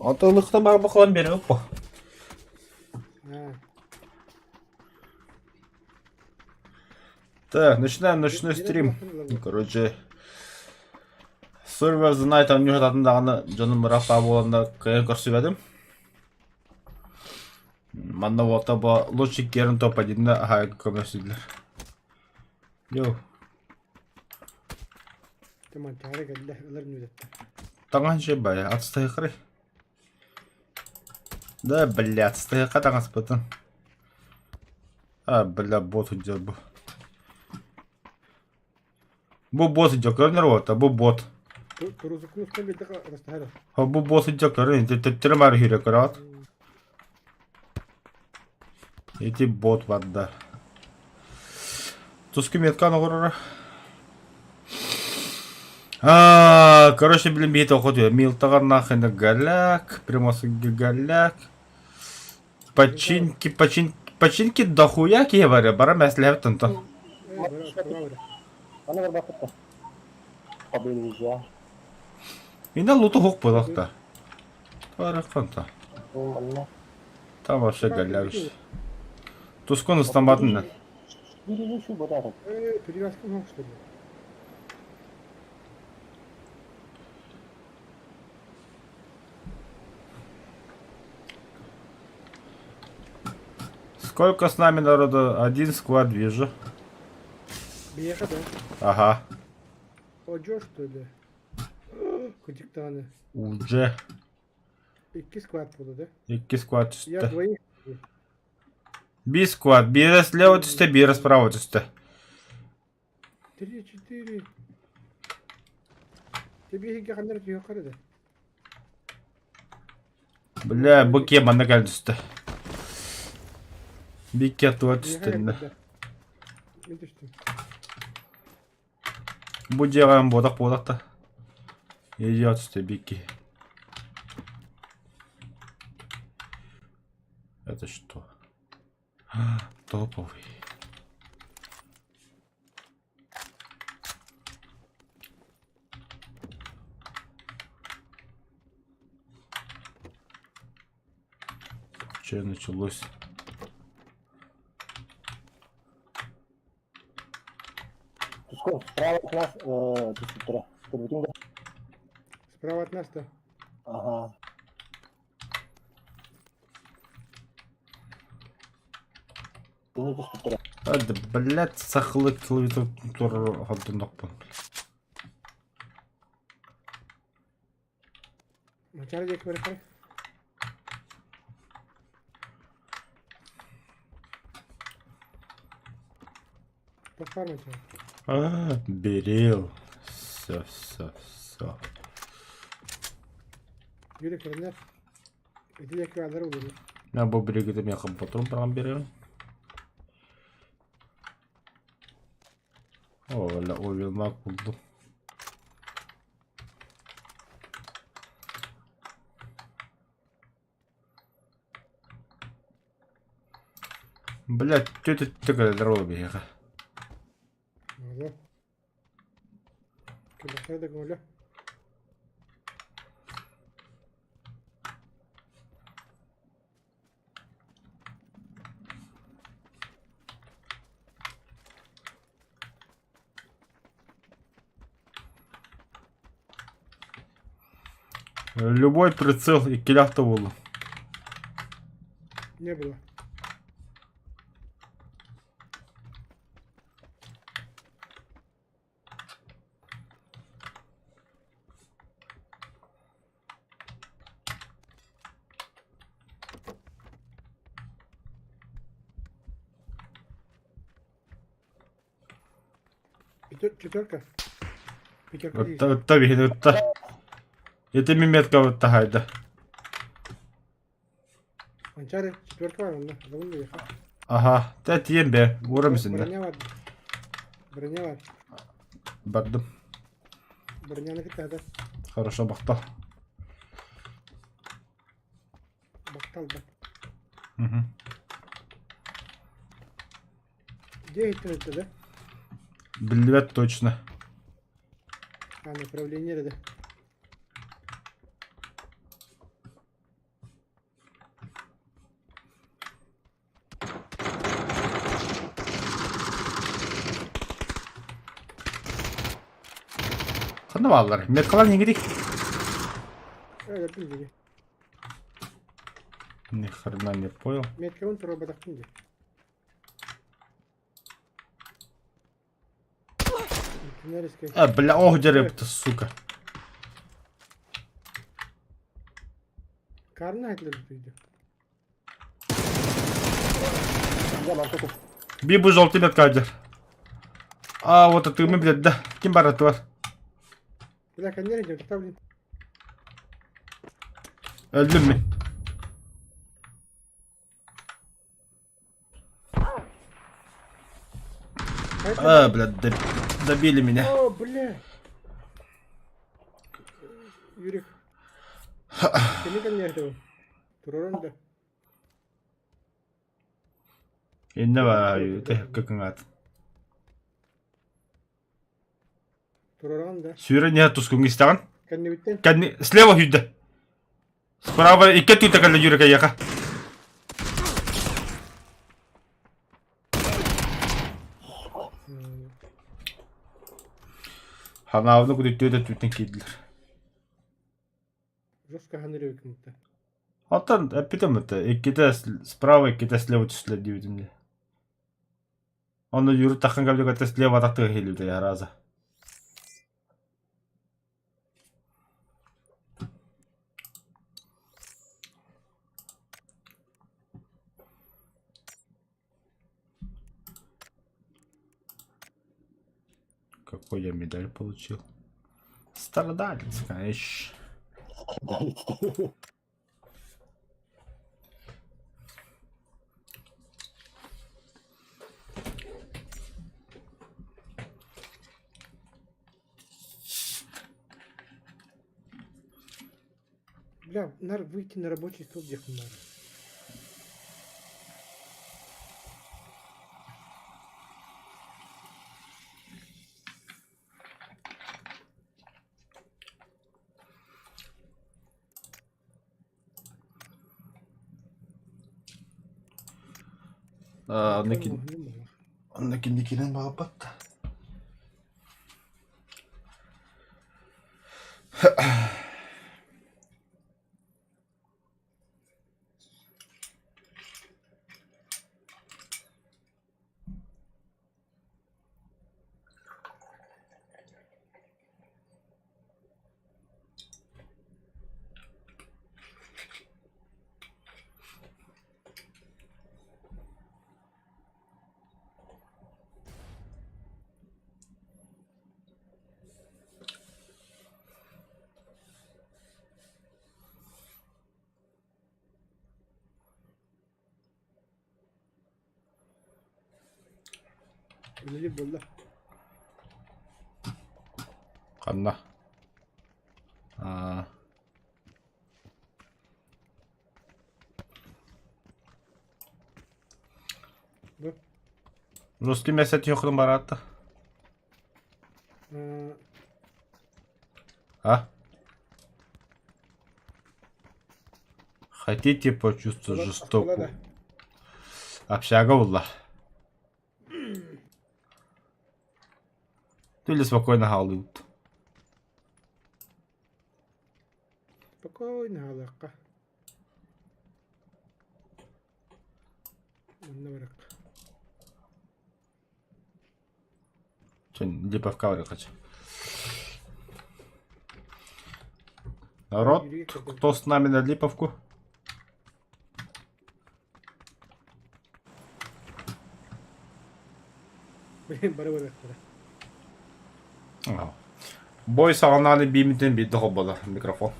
Отылықта бар бұқылан бері өп бұ. Так, начинаем ночной стрим. Короче, Server the Night on New атындағыны жаным рафта болғанда қайын көрсіп едім. Манда ота ба лучший керін топа дейінде ағай көмірсізділер. Йоу. Таңан же бай, атыстай қыры. Да, бля, атыстай қа таңас бұтын. Бля, бот үдер бұ. Бұ бот үдер көрінер ота, бұ бот. Бұ бот үдер көрінер, тәттірім әрі хүйрек көрат. Эти бот вадда. Туску метканы құрыры. Короче, блин, бейті оқыды. Милтағар нахында галяк, примосыға галяк. Починки дохуя кие бар, бара мәсілі әвіттін. Енді луты хоқ болақта. Тарыққанта. Там вообще галяк. Тусконы стамбатын. Сколько с нами народу? Один сквад вижу. Беха, да? Ага. Оджо, что ли? Кудиктаны. Уже. Икки сквад буду, да? Икки сквад Я түсті. двоих. Би сквад. Бире слева түсті, бире справа түсті. 3-4. Тебе хиги қандар түйе қарады. Бля, бұл ке манда кәл түсті. Бикке туа түсті. Мен түштім. Бұл жағайын бодақ-бодақта. Еже түсті бикке. Это что? Топовый. Что началось? Справа от нас, Справа от нас, да? Ага. Да, блядь, сахлы клавиатура ходынок был. Мачары дек бәрі Попар мачары. Берил. Все. Юрий Корнер. Иди дек бәрі olur. Я был берегом я потом прям берил. О, لا ойылмақ болды. Блядь, что ты такая здоровая бега? Ага. Кебахай да голя. Любой прицел и киляхта было. Не было. Четверка. Пятерка есть. Вот видно, это миметка вот такая, да. Манчары, четверка var onda. Adamın da yakın. Ага, да тием бе, урамсın da. Броня var. Броня var. Бардым. Броняныкы тағы. Хорошо бақта. Бақтал да. Угу. Где интернет да? Блядь, точно. направление да. Қаны балалар, меткалар не керек? Gördüm gibi. Ни хрена не понял. Метка он троба таktım diye. Neresi? Бля, ох, деревья, сука. Karnı ayakları tutuydu. Би bu желтый метка одер. А, вот это мы, блядь, да. Ким барат var? Bir dakika nereye gidiyor? Tabii. Öldüm mü? А, блядь, добили меня. О, бля. Yürü. Seni nerede o? Dururun da. Ne var? Как at. Dururun da. Сүйрі не тұскың істеген? Kendi bitten. Кәдні, слева хүйді. Справа ике түйті кәлі жүрек аяқа. Ханавны күдеттеуді түттен кейділер. Жестко ханырıyor hükümette. Алтан, әппетім өтті. Еккеті справа, еккеті слева түстілер дейбідімде. Оны жүрі таққан кәлі көтті слева атақтығы хейлівді я раза. Какой я медаль получил? Страдалец, конечно. Бля, надо выйти на рабочий стол, где надо. Аннакин бағапатты. Öyle bolla. Қанна. Bu. Русский месет yoqdың баратты. А? Хотите почувствовать жестокую? Общага улла. Или спокойно халыут. Спокойно, алака. Наверх. Чен липовка вырыкать. Народ, кто с нами на липовку? Бары. Бой сағананы беймітен бейді қоббады микрофон.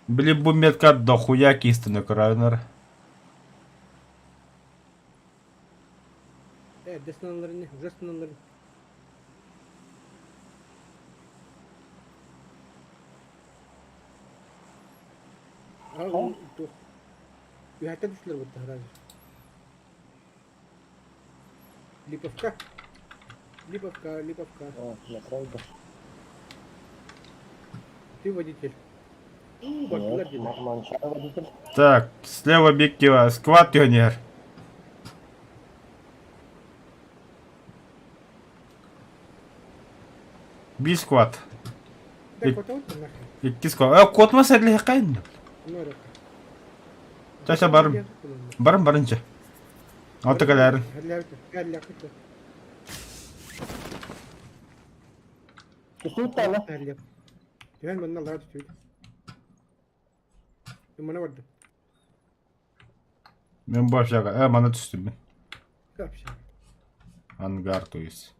Блин, бұл метка дохуя кистіні крайнер. Destinanlarını, уже destinanlarını. Al tuh. Bir hatta düştüler bu herhalde. Lipovka. Lipovka. О, я правда. Ты водитель. Нет, Baktılar gibi. Манчар водитель. Так, слева объектива. Сквад пионер. Bir squad. Да, кота вот нахрен. İki squad. Kod serli hikayen. Ну, Çaşa barım. Barınca. Altı kadar. Гәрләк. Кисут тана. Гәрләк. Дигән монда лар төшү. Менә варды. Ben bu aşağı. Bana düştüm ben. Капша. Ангар, то есть.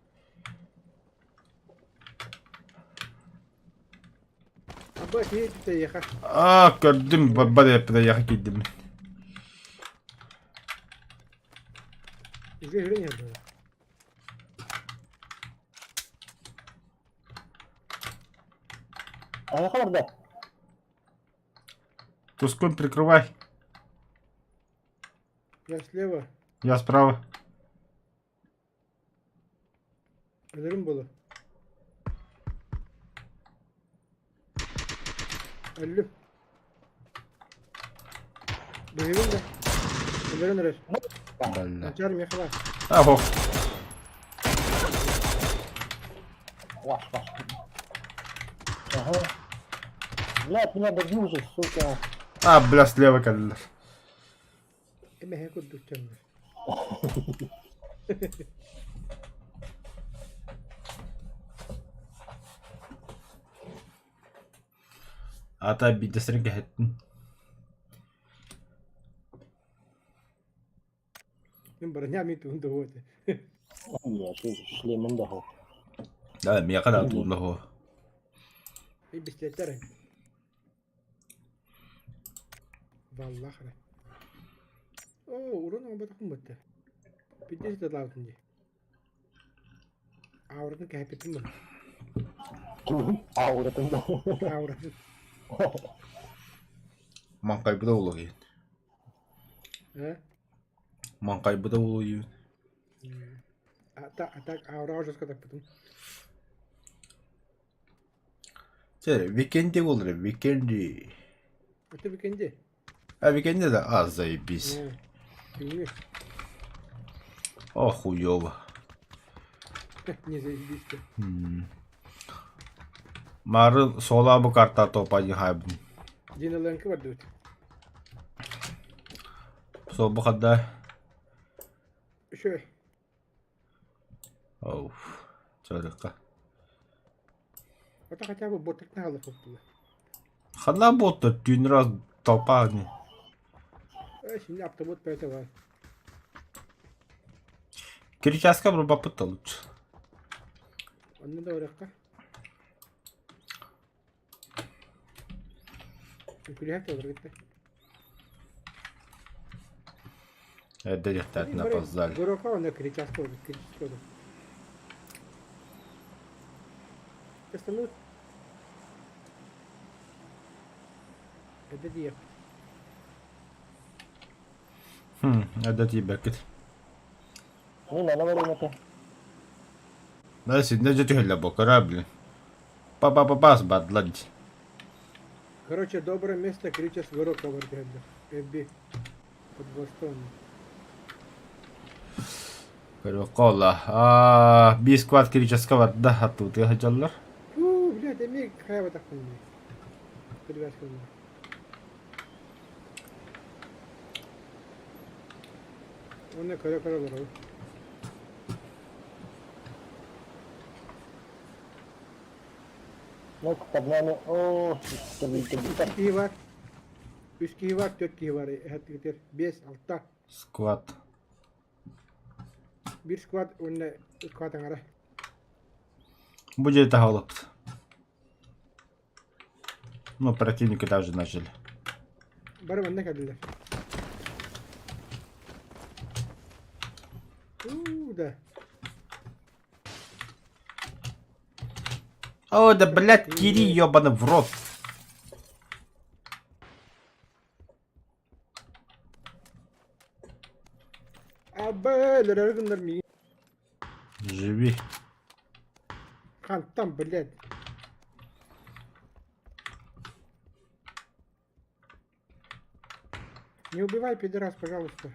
Аба ти тәяха. Gördüm. Baba da yapıda yakıp gittim. Üzü hürün yardı. Ayakkabıda. Тускун, прикрывай. Я слева. Я справа. Ölürüm bolu. Öldüm. Benim de. Ölürüm neresi? Бля. Açarım yakala. Ого. Ваш. Ага. Блядь, меня добил же, сука. Бля, слева kaldılar. Eme hek oddu canım. Ata bir de seni ettin. Ben baranya mi tuğun doğu. Я шлемін de ho. Да, меня когда тут лого. Bir bisikletler hem. Vallahi. Oo, urun ama bakın battı. Bir de işte lazım diye. Avradını kaybettim ben. Ауратында. Avradını. Маңқайбыда улы екен. He? Маңқайбыда улы екен. Atak avrağı жестко takpıdım. Викенде olur, викенде. Öte bir kendi. Викенде de az заебись. He. Bilmiyorum. Охуёво. Не заебись. Мары сола bu kartta topayı haybım. Dinalarınki vardı öte. Sol bu kadar. Şöyle. Of. Çarıka. Ota хотя бы ботик ne alır koptular. Хана боты дün раз толпа не. Şimdi автомат böyle var. Кричаска bir попытал лучше. Onu da öğretti. Külühet olur gitti. Это летать опоздали. Гороха он кричаска olur. Кричаска olur. Остальное. Это диет. Это тебе кит. Не, надо время-то. Да, сегодня же ты по кораблю. Папа сбадлать. Короче, доброе место кричас гороха варгенда. Эбби. Под Бостон. Кола. Bir squad кричаска var da hattu diye hacalar. Блядь, эми хаява такой. Перевязка. Он не кара var abi. Ну, под нами. О, Kişi var. 3 kişi var, 4 kişi var. Hadi getir. 5, 6. Squad. Bir squad önüne squad'ın ara. Bu где-то голубь. Ну, противники также начали. Bari önüne geldiler. Da. О, да блядь, Кири, ёбаный в рот. Өлөр өргүндөр ми. Живи. Кантан, блядь. Не убивай, пидорас, пожалуйста.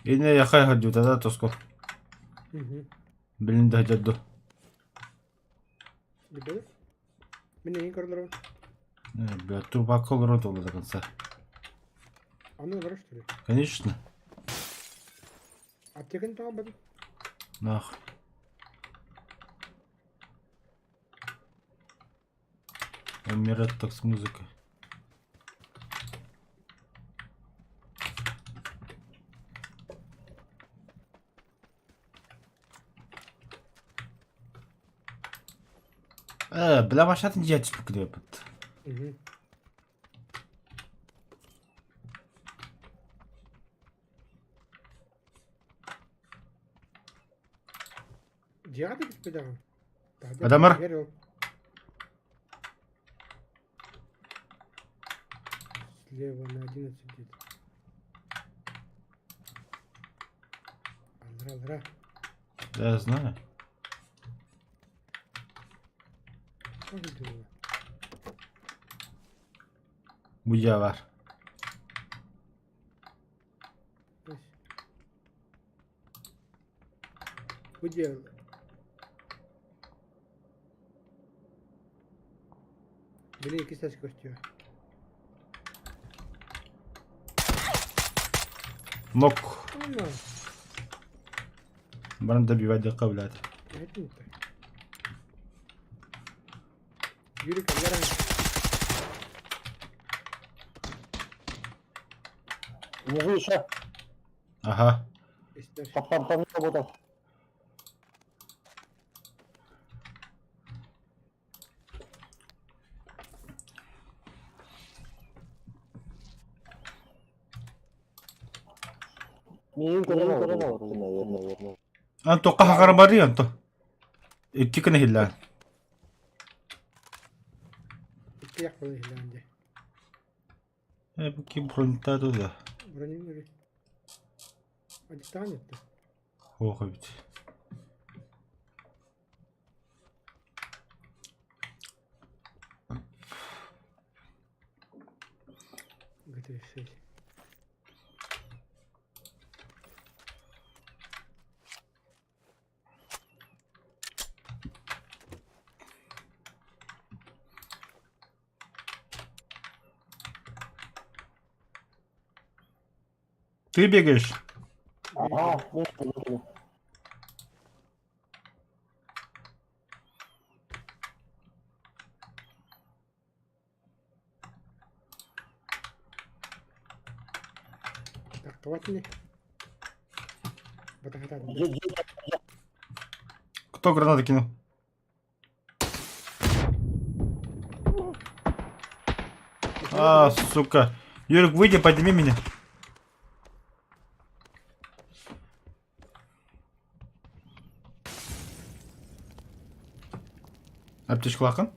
Ine yakay hajjuta да тоско. Угу. Билинде хаджадду. Где? Меня не кордорон. Бля, турбакол ротол до конца. А ну, враг, что ли? Конечно. Аптекан там был. Нахуй. Умирать так с музыкой. Бля, машатын жетіш бүкіде бұд. Угу. Диады без пидорон. Адамар. Слева на 11 где-то. Алра. Да, я знаю. Что же делала? Будя var. Где? Блин, кисточка костюма. Нок. Ну, Бana добивать до блядь. это не так. Юрий, камера. Внизу еще. Ага. Там не работал. Не коронавирус, наверное. Anto kahakarabarı anto. İki kine hilla. İki yak falan hilandi. Bu kim bronta da. Бронин или? А дистанет-то? Ох, ведь. ГТ-6. Ты бегаешь? Ага, нет. Так, хватит. Батахата. Кто гранату кинул? А, сука. Юрик, выйди, подними меня. Аптечка лакан?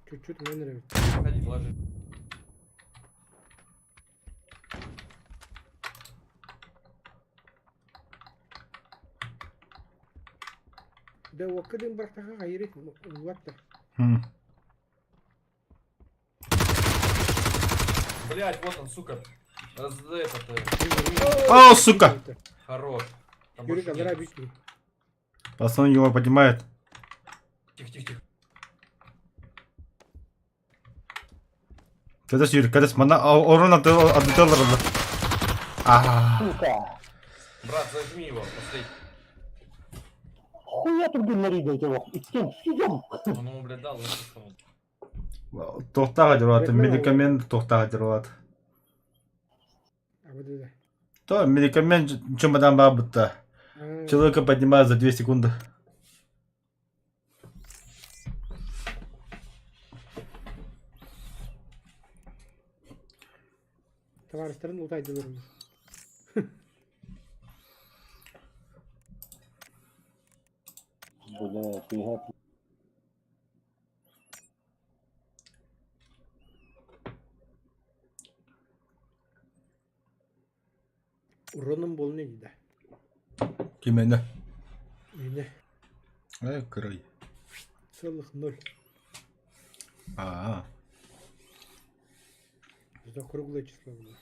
Чуть-чуть мне нравится. Ходить, ложи. Да وكدين برتها غيري وقت. Блять, вот он, сука. Этот. О, сука! Хорош. Там Юрий, больше камера нету. бить. Пацан его поднимает. Тихо. Когда Юрик, когда мана урон от доллара. А. Сука. Брат, зажми его, последний. Хуя тут наригать его. Идем. Он ему, блядь, дал, он пошел. Тоқтаға жүріп медикамент тоқтаға жүріп. А вот это. То медикамент чемодан бар будто. Человека поднимают за 2 секунды. Tavarislerin ultaydılarım. Блядь, я... Uranın bol ne gider? Kime ne? Yine. Ay kıray. Sığlık 0. Aa. Bizde kruglay число было.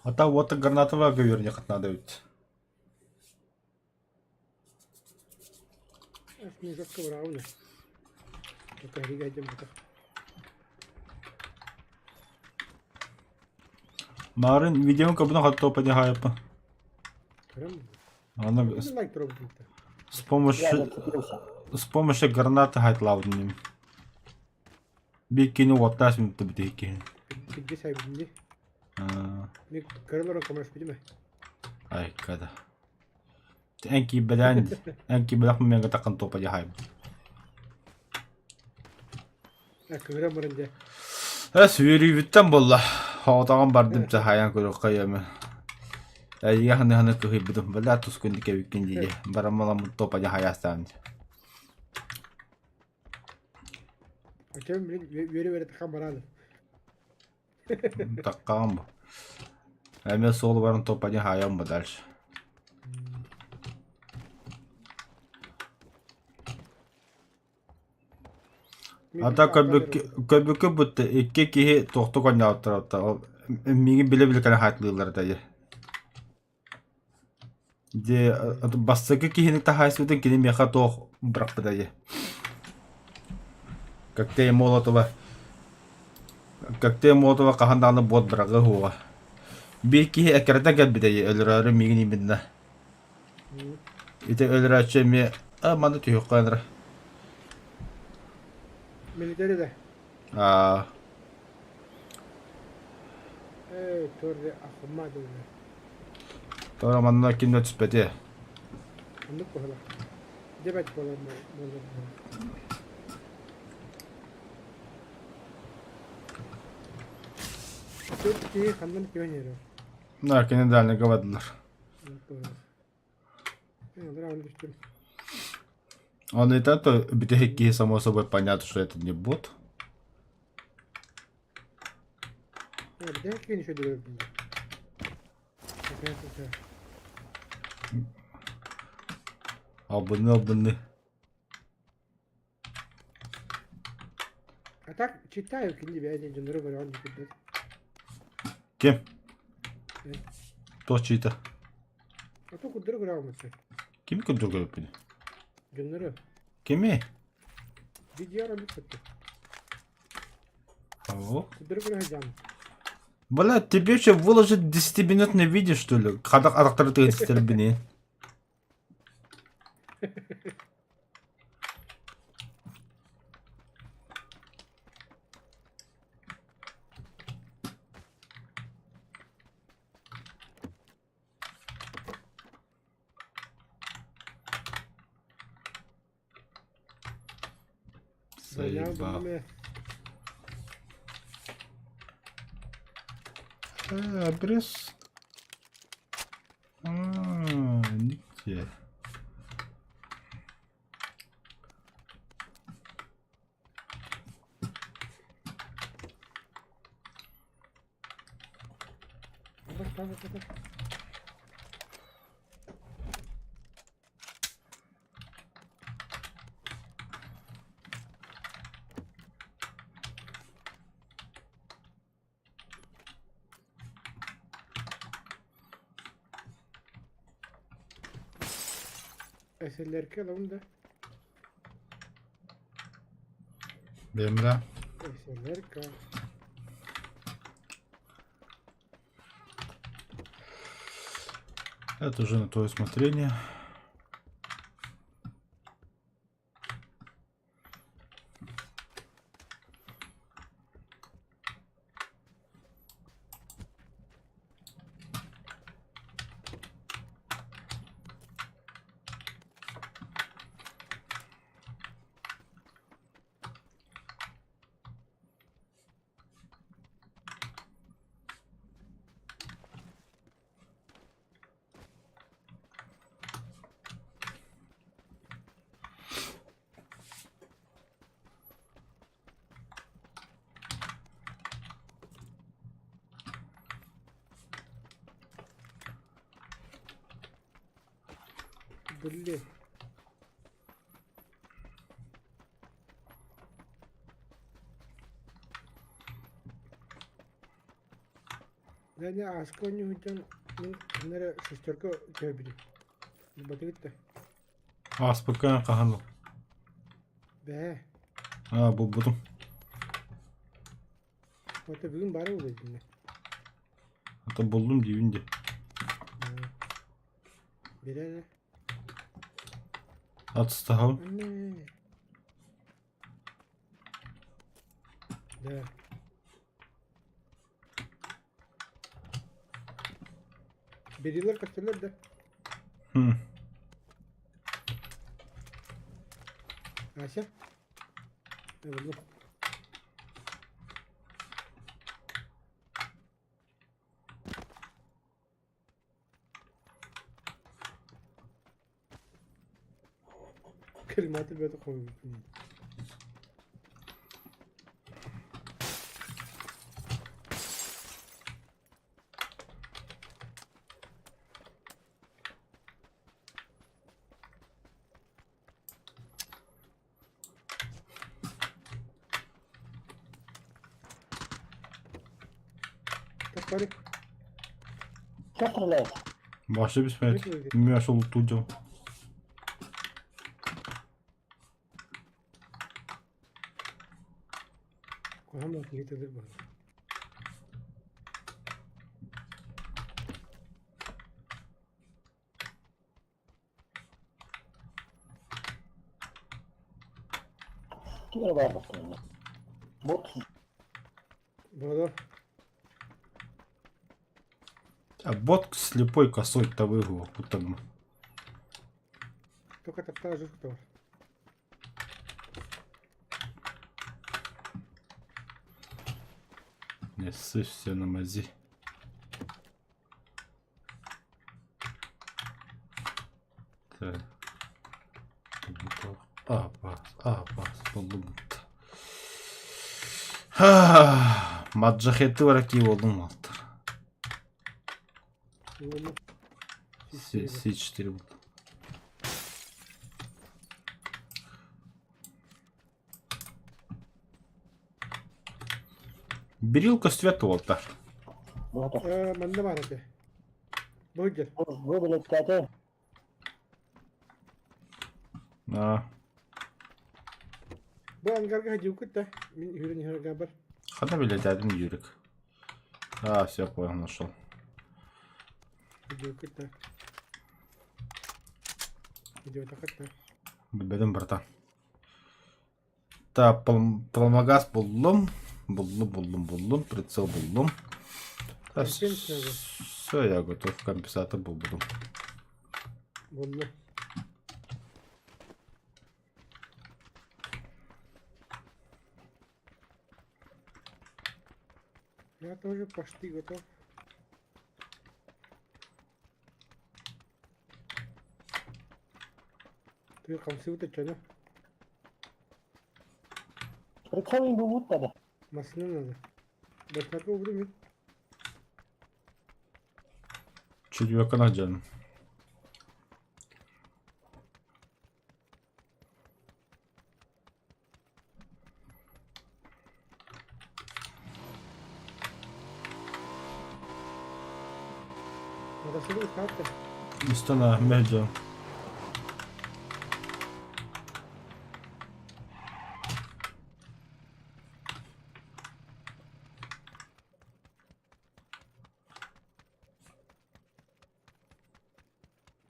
Ата вот гранатовая говерник надо ведь. Аж не засковрауне. Только ригадем это. Марын видео кабына хатто поднягайпа. Прям. Она Не лайк пробует-то. с Я помощью гранаты хайт лаудним. Бикини ваттас минут битеки. Пидди сайбинди. А, Не карыларан комаш бидиме. ай када. Энки бедан мен такан топа яхайм. Кыгыра мырынде. Сүйри биттен болла. Хатаган бардым та хаян көрөк кайам. Я ханы кыгы бидим. Бала тускунди кебиккен диге. Барамалам топа яхаястан. Açalım veri takam baradı. Таккан бу. Эме сол барын топа яхаям бу дальше. Ата көбүкө бутты икки кихи тохту коньяаттырапта. Миги биле кана хатлыйлар дайы. Де бастыгы кихини тахайсыбытын кини меха тох брак дайы. Коктейль Молотова каханданы бот брагы хуга. Bir kişi ekrata gel bir de ölürü migini binne. İte ölürü açıyor mi? Aman tüyü kanır. Militeri de. Aa, Torre akılmadı öyle. sonra manna kimle tüspeti. Anlık kohala. Debet kohala mı? Çok iyi kandan kiven yeri. Narkinin daline kavadılar. Я драм düştüm. Он и так-то битехи само собой понятно, что это не бот. Bir de kiven şöyle gördüm. Абыны. А так читаю книги, я не знаю, говорю, он не купит. Kim? Кто чьи-то? А то кудыр грамоты. Kim күндүргө бини? Günleri. Kimi? Video ролик кутты. О. Кудыр грахаджам. Бля, тебе что, выложить 10-минутное видео, что ли? Когда арактары ты бини? Заебал. Обрез. Нигде. Bak. SLR alalım da. Бемра. SLR. Это уже на твое усмотрение. Блин. Я аска не хотел. Наверное, шестерка кабели. Батарейка. Спокойно каханул. Бе. Бұл бұдым. Вот бүгін бары олайды. Ата болдым дейінде. Береді. Атыстағым. Anne. Да. Beriler kaçırlar da. Ayşe. Evet. كلمات البيت قوي. تقري Çok öyle. Başta bismillah. Bilmiyorum aşağı tutacağım. وهم كلية الضربة. Kime var bakayım. Bot. Было. Бот слепой косой-то выгул. Будто бы. Только топтала жестко товар. Не ссышь все на мази. Так. Болдым. Маджахеты вараки болдым алтыр. С4 болды. Берилка света oldu. Bot. Bende var hadi. Buyur. Bu bile çıkartı. Bu angarga hadi ukut da. Min yürün yürün gabar. Хана блядь, один Юрик. Все, понял, нашел. Hadi ukut da. Hadi otakut da. Bilmedim братан. Так, промагаз buldum. Buldum. Прицел buldum. Все, я готов. Компенсатор buldum. Vallahi. Я тоже почти готов. Ты камсыбыта чана. Прицелый был вот тогда. Масына надо. Başlarka vurdu mu? Чуть yakına canım. Orası bir saatte. İstana mehcan.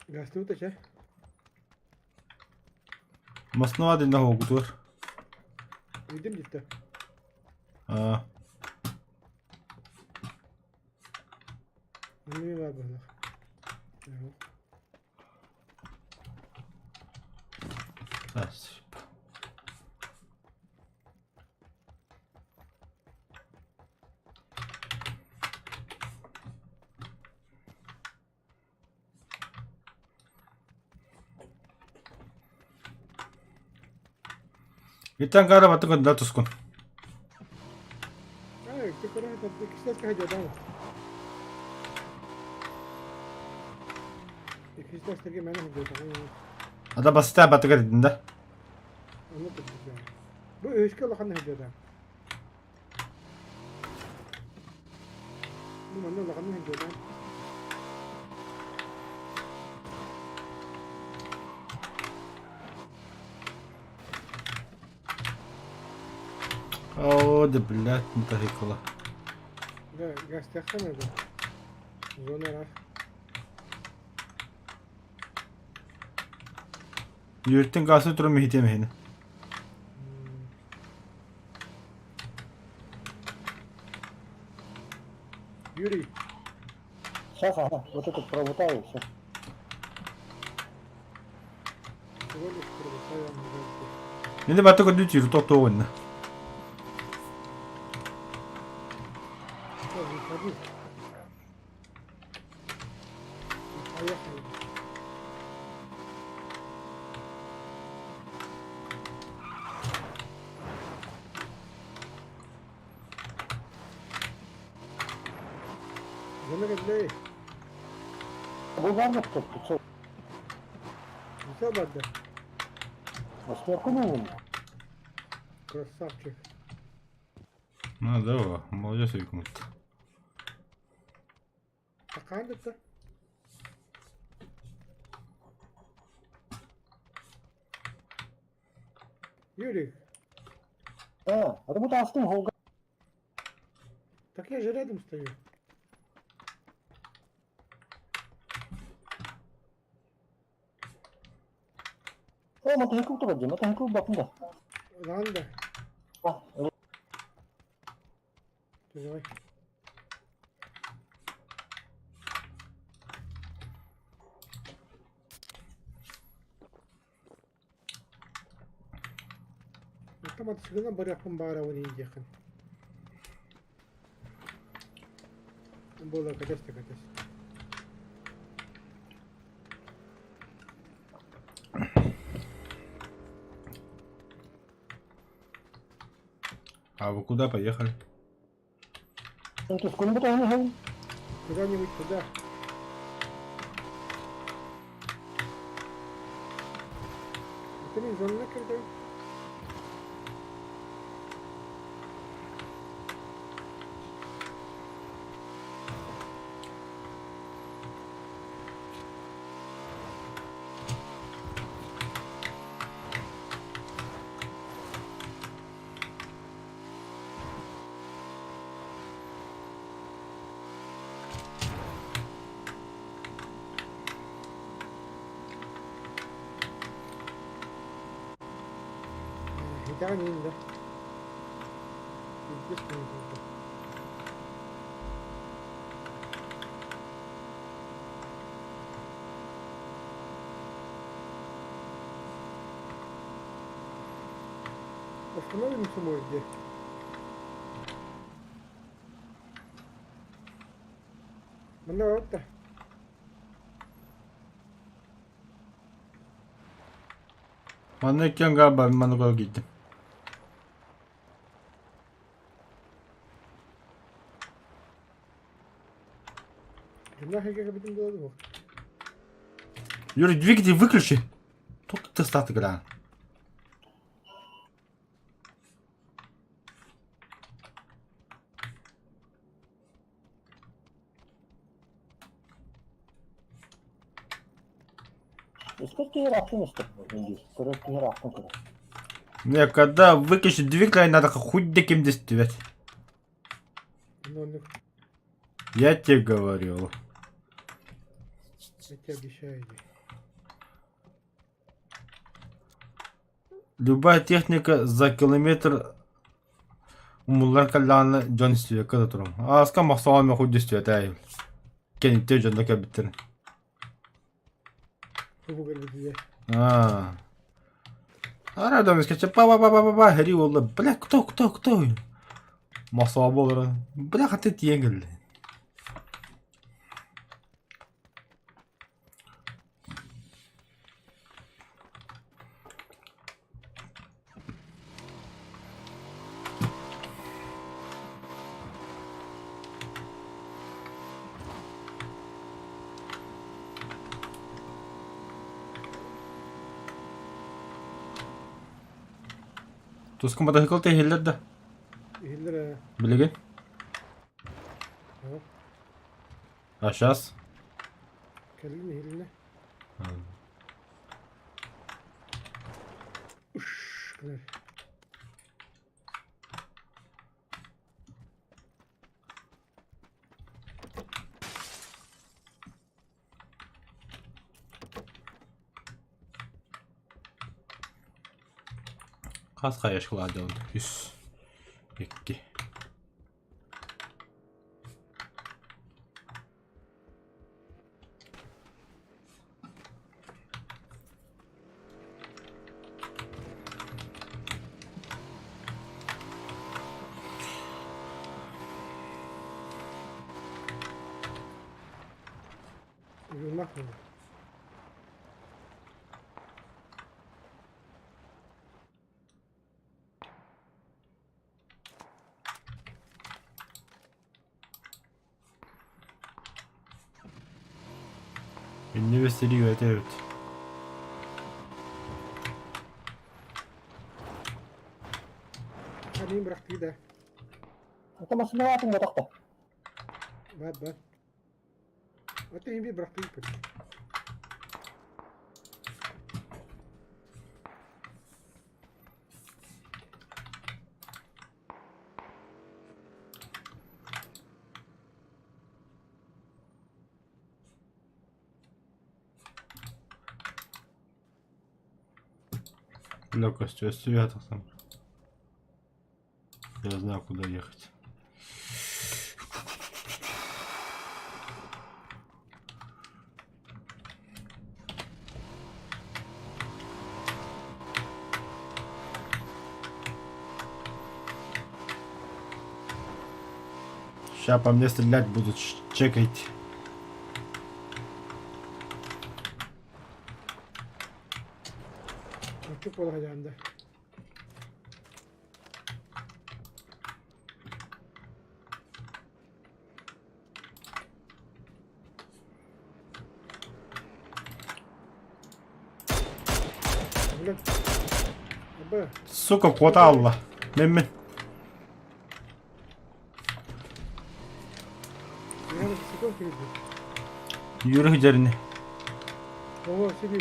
Gazete utaşa. Masnava dinle hogudur. Yedim cidden. Ha. Ne var böyle? Yok. Nasip. Itang kara batukon datus kon. Ay, te corres hasta que quizás que haya dado. Quizás que menos de tamam. Ada basit batuk edinde. Anladım ya. Bu öşke lahan hadi adam. Bu manna lahan hadi adam. Oh de billah منتهي كله. Da gazete sana da. Zona var. Yürüttün gazı durum mihite mihini. Юрий, Сейчас, ага, вот это провутаю, все. всего лишь провоцаем газете. Şimdi batuk düt yürü tok toğun. Что, выходи. Поехали. Zona geldi. Был var mı кто? Прицел. Все бадда. Восьмерку новым. Красавчик. Ha da o. Молодец hükümet. Такая это. Юрий, Это будто астым голга. так я же рядом стою. Мотоцикл тұрады, мотоцикл бақында. Ладно, А, давай. Там от сигнала барахом бара у них ехал. Было кататься. А вы куда поехали? Ты сколько мотоцикл не Куда-нибудь туда. Это не зона когда. Витамин, да. Естественно, да. Остановимся, может, где? Много-то. Mannequin galiba ben mannequin'e gittim. Нахуй как об этом было. Юрий, двигатель выключи. Только ты стат игра. Сколько рахтын істеп, Индис? Көрөкке рахтын көрөк. Не, когда выключить двигатель, надо хоть до кем действовать. Но Я тебе говорил. я тебе обещаю. Любая техника за километр умулар калланы жон истебек кыда турум. Аска максаган хоть действовать ай. Кенте жон да кабиттер. Кубу горбите. Арадом искача па хери олла. Бля, кто? Масава болар. Бля, хаты тиеңгел. Тускан мотоцикл те хиллер да. Хиллер. Билеген. Ага. А сейчас? Хиллер. Уш, калар. Kaç kayaş kıladı oldu? 100. 2. Yılmak mı? Beni gösteriyor evet. Hani bıraktı da. Ata masih nawatin mo takta. Bad. Ate hindi bıraktı ipin. Легкостью света там. Я знаю, куда ехать. Сейчас по мне стрелять будут, чекать. Çok olacağında. Ulan. Baba. Сука, кота Allah. Мен. Yani sıkıntı yok. Yürü üzerine. Baba seni.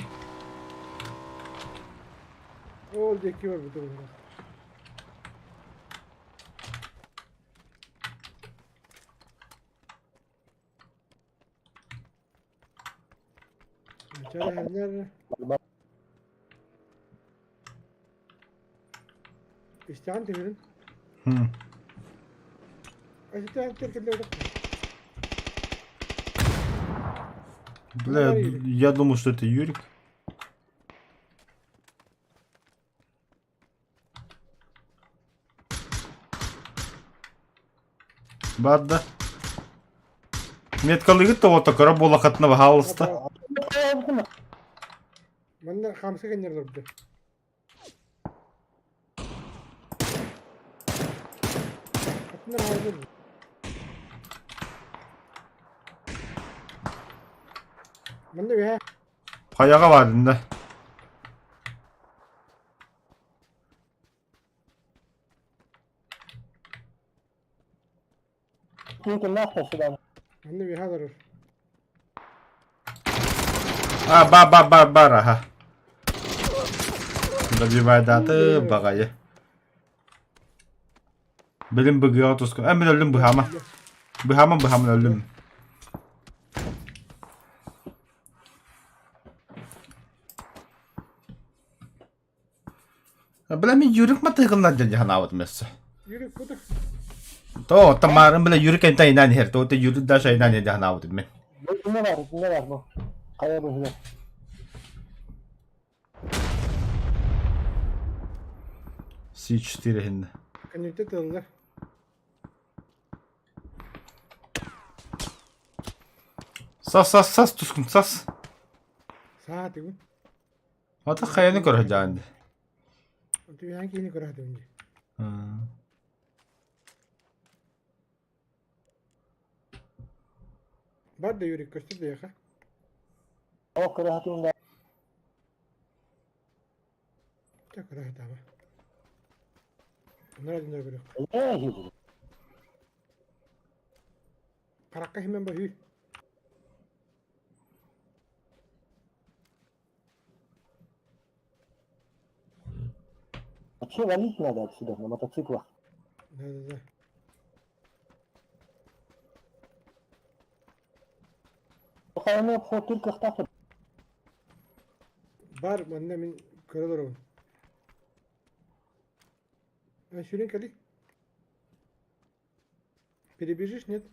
O zeki var bu durumda. Çare İsteyen devirin. İsteyen terkirleri. Бля, я думал, что это Юрик. Бадда. Меткалыгы то вот такая работа хатного галста. Benden hamsi kendileri durdu. Bunlar hazır. Ben de bir ha. Payağa vardı da. Çünkü nasıl ben? Ben de bir ha durur. Ha bara ha. Bunda bir vaydatı bagayı. Benim bıgıya tuskun. Ben öldüm bıhama. Bıhamın öldüm. Bile mi yürük mü tıkınlar jadi hanavat mesela. Yürü kutu. To tamarın bile yürük enten inan her. To te yürük da şey inan jadi hanavat men. Ne var bu? Kaya bu. C4 hindi. Kanütte tıldılar. Sas tuskun sas. Saat bu. Ata kayanı koracağındı. Itu yang kini kurang tu. Bad da yürü koştu da yaka. O kıraatında Tak kurang tahu. Bunlar dinler kurang. ne gibi? Karakka hemen bahü. Вообще валить надо отсюда на мотоциклах. Da. Kayanı hep Türk kıhtası. Bar mana min koridor on. А шурин кали? Перебежишь, нет?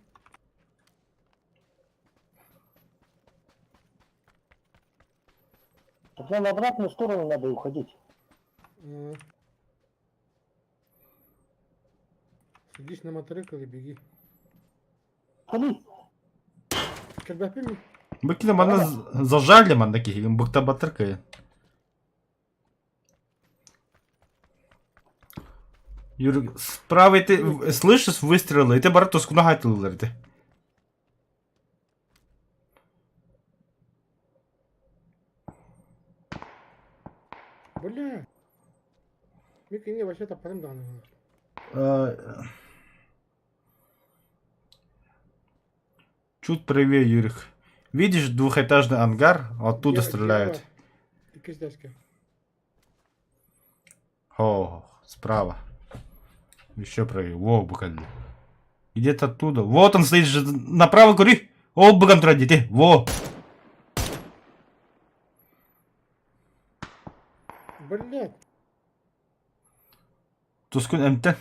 Тогда в обратную сторону надо уходить. А. Садись на моторыкл и беги. Ходи. Кальбапи mi? Bakayım bana zажали mandaki hilin bıkta batırkayı. Yürü справа ты слышишь выстрелы, и ты барат тоскуна хайтылар ты. Бля. Мик не вообще тапаным данным. Чуть правее, Юрик. Видишь двухэтажный ангар? Оттуда стреляют. Икис деска. О, справа. Еще правее. Во, буквально. Где-то оттуда. Вот он стоит же. Направо кури. О, буквально туда дети. Во. Блядь. Тускун эмтен.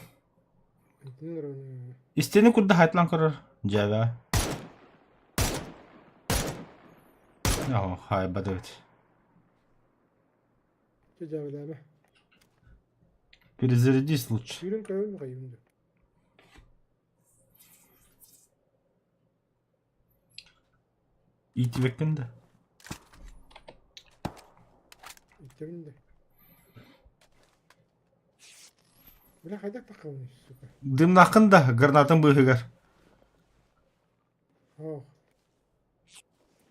Истени курда хайтлан көрөр. Жага. О, хай бадавит. Че жабы даме. Перезарядись лучше. Yürün kayın kayın. İyi bekleyin de. İttirin de. Bırak haydak takılmış süper. Дым нақын да, гранатың быгығар. Oh.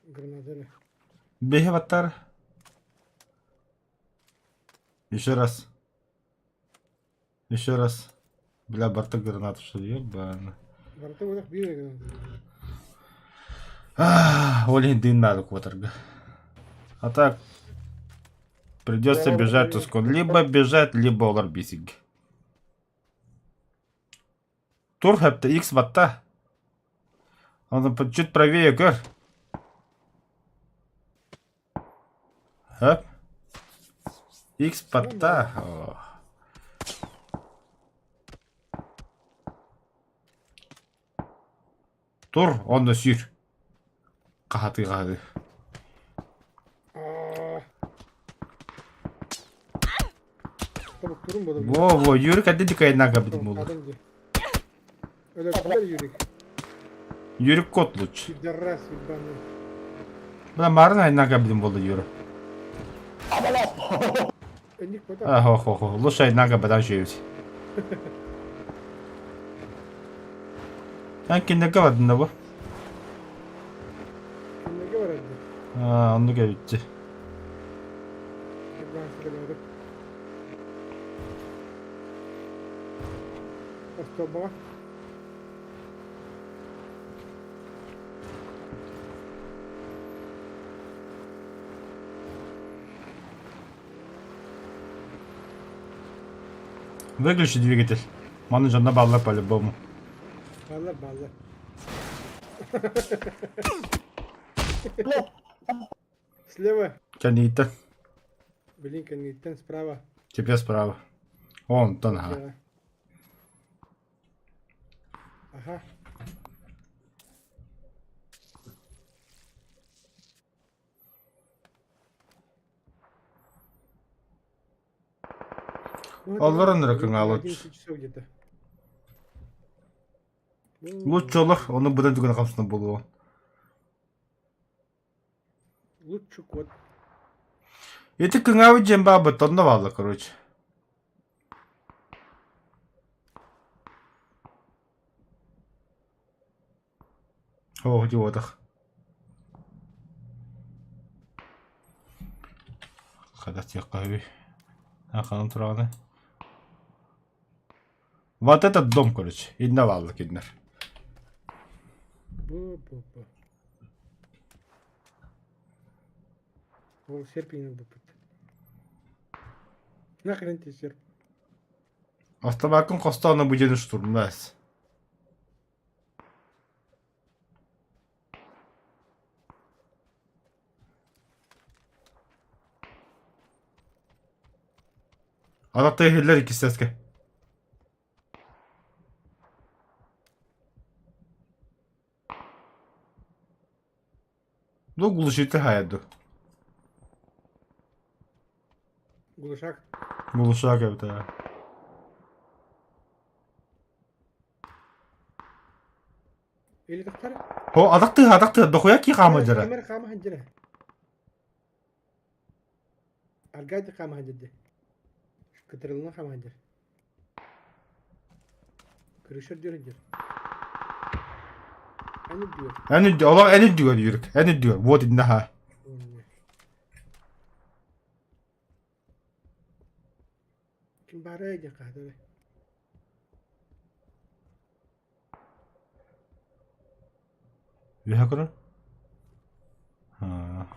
Гранатары. Беги баттар. Еще раз. Еще раз. Бля, бартық гранату что ебаны. Барты оdak bir granatı. Олень дым надо квотерга. А так придется бежать тускун. Либо бежать, либо олар бисиг. Тур хепте X батта. Он чуть правее көр. Хеп. X батта. Тур, он да сүйр. Қағаты. Tabuk durun bu da. Во, Юрик, а ты кайна габит мулу. Öyle süper yürük. Юрик кот лучше. Пидорас ебаный. Бля, марна айна габит мулу, Юра. Önlük bu da. Хо. Лучше айна габит, а жеють. Ben kimde vardın da bu? Kimdeki var hadi. Ha, onu gitti. Ben söylemedim. Bastı baba. Выключи двигатель. Man нужно на баллах по-любому. Bağlar bağlar. Слева. Тяни-то. Блин, коннектен справа. Тебе справа. Вон, там, ага. Слева. Ага. Вот Аллар он, ракын алып. 11 часов где-то. Лучше olur. Onu buradan dükkana kapısında buluyor. Лучше кот. Это кыңавы джемба бутонна валла, короче. О, идиотах. Когда тех кави. Ахану траны. Вот этот дом, короче. Инна валла, киндер. Бу-бу-бу. О, серпень надо быть. Нахрен тебе серп. Автомакın kostağına bu yeni штурмдас. Anahtarı hiller ikisi eski. Ну, глушитель hayatı. Глушак. Глушак evet ya. Или тахтар. Ho adaktı dokuya ki kamacıra. Камера кама ханжира. Аргайда кама ханжирди. Кытырылына кама ханжир. Кырышыр жер. Аны diyor. En diyor, Allah en diyor yürük. En diyor. Вот innaha. Kim baraya gel kadar. Виха кора? Ha.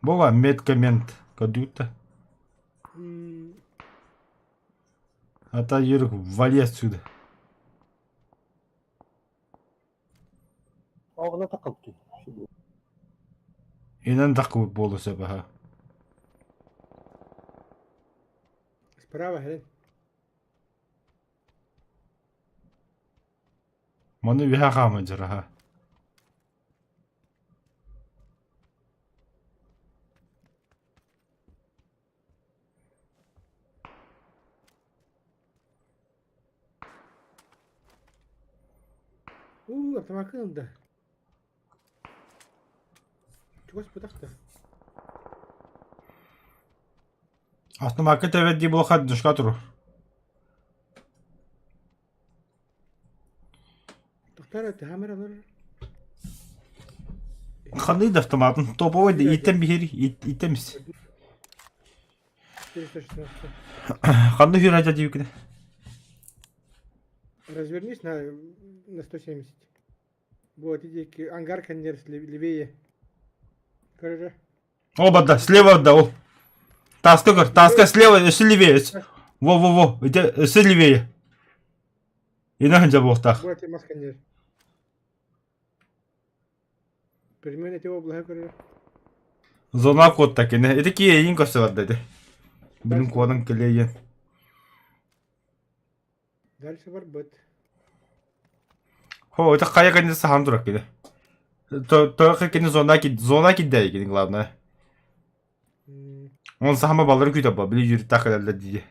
Бога медкамент кадута. Ата yürük вали отсюда. Ağına takıldı. Инан такой болу себаха. Справа, хрен. Маны виха камажыра ha. Автомакында. Чего спутахта? Автомакет evet diye блокад душка туру. Тахтар это камералар. Қандай да автоматын топовой да иттен бихери иттеміз. 416. Қандай хүйір ажа дейік кіде. Развернись на 170. Вот, иди ангар коннер левее. Короче. Оба да, слева да ол. Таска көр, таска слева, өсі левее. Во, өсі левее. Инахын жабы оқтақ. Вот и масканер. Перемен эти облака, короче. Зона код так ине. Это кие ең көсі бар деді. Білім кодың келейен. Дальше бар бот. Хо, это қая кәнесі хам тұрак кеді. Тоқы кені зона кеді екен, главное. Он сахама балары күйтіп ба, білі жүрі тақылалда дейді.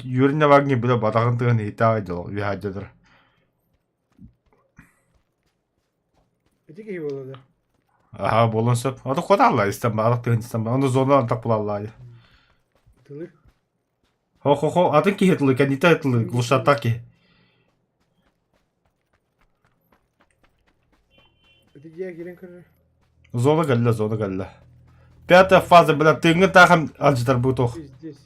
Юріне вагне білі батағын тұғын ейтағы жол, вихаджадыр. Эти какие было, да? Ага, болын сөп. Ады қода алла, истан ба, алық тұғын истан ба. Оны зона антақ бұл алла. Тылы. Хо, атын кихетлы, канита етлы, глушатаки. Это я гелен көр. Зона галла. Пятая фаза, бля, ты не тахам алжитар бутох. Здесь.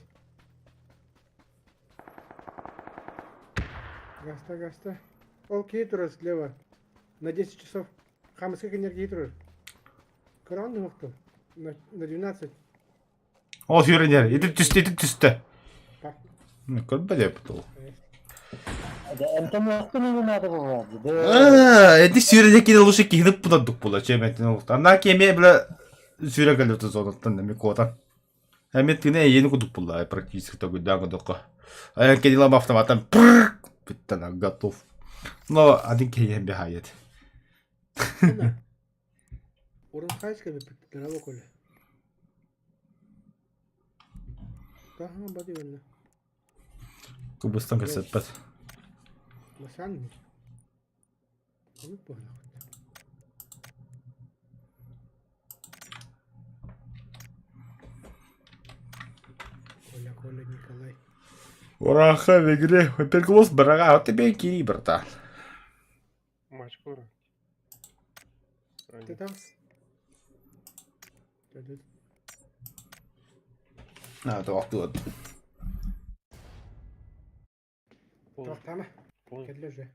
Гаста. Ол кейтурас слева. На 10 часов. Хамас как энергии кейтурас. Кран не мог-то. На 12. Ол сүйренер, етіп түсті. Пак. Көл бәле бұтыл. انت موطن من هذا الغرض Эдік сүйрене кейді лучше кейдіп бұдадық бұла, чеметтен олықта. Ана кеме, бля, сүйре кәліпті зонаттан, әме кодан. Әметтігіне ені күдік бұла, практически төгілді аңғыдыққа. Аян кеділам автоматтан, биттен, готов. Но один кейен бихайет. Уран хайска бе драво коле. Тахана бади венна. Күбістан кәсетпәт. Масан ми? Onu böyle. Коля, Николай. Ураха в игре. Перглос брага, а тебе кири, братан. Матч скоро. Ты там? А, тут. Tamam. Пол. Келе уже.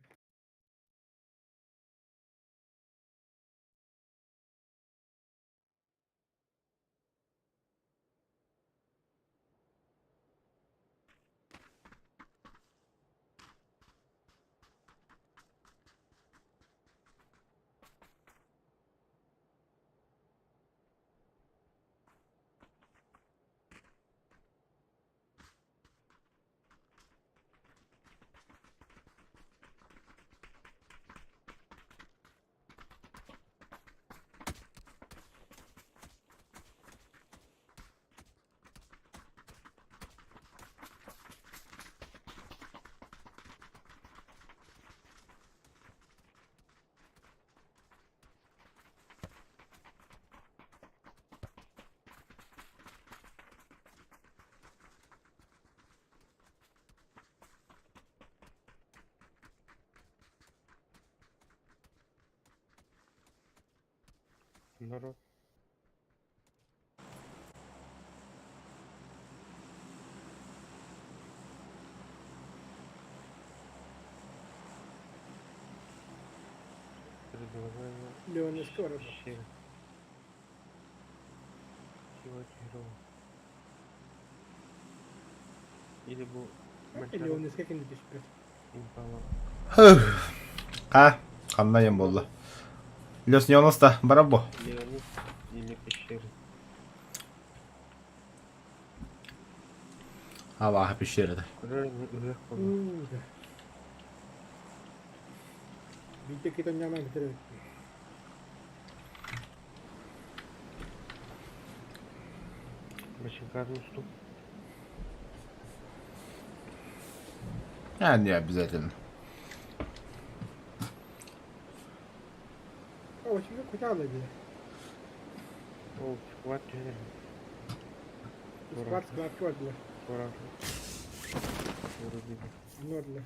Народ. Предлагаю Леон скоро. ще. Сделать игру. Или был Леон сколько не пишет. Импала. Ha, kanlayın bolla. Los Yonos da, bravo. Леонид или пещеры. Allah pişirdi. Куда легко. Да. Видите, какие там ямы битыры. Бочинкарный ступ. Yani обязательно. А, очень куда надо? О, склад тюнер. Склад, квадла. Скоро. Вырубили. Нордла.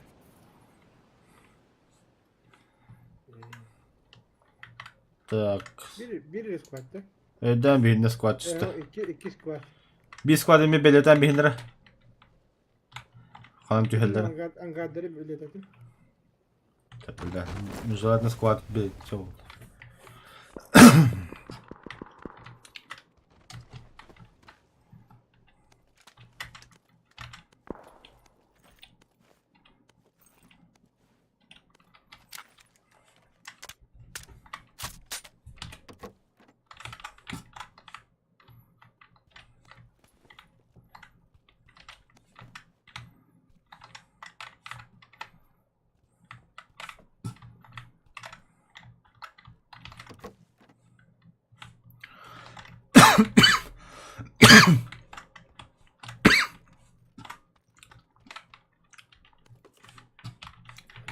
Так. Bir squad da. Öden birinde squat üstü. İki squad. Bir squat emi belirten bir lira. Hanım tühelleri. Angadları böyle dedim. Tatlılar. Müzaadın squat bir çok.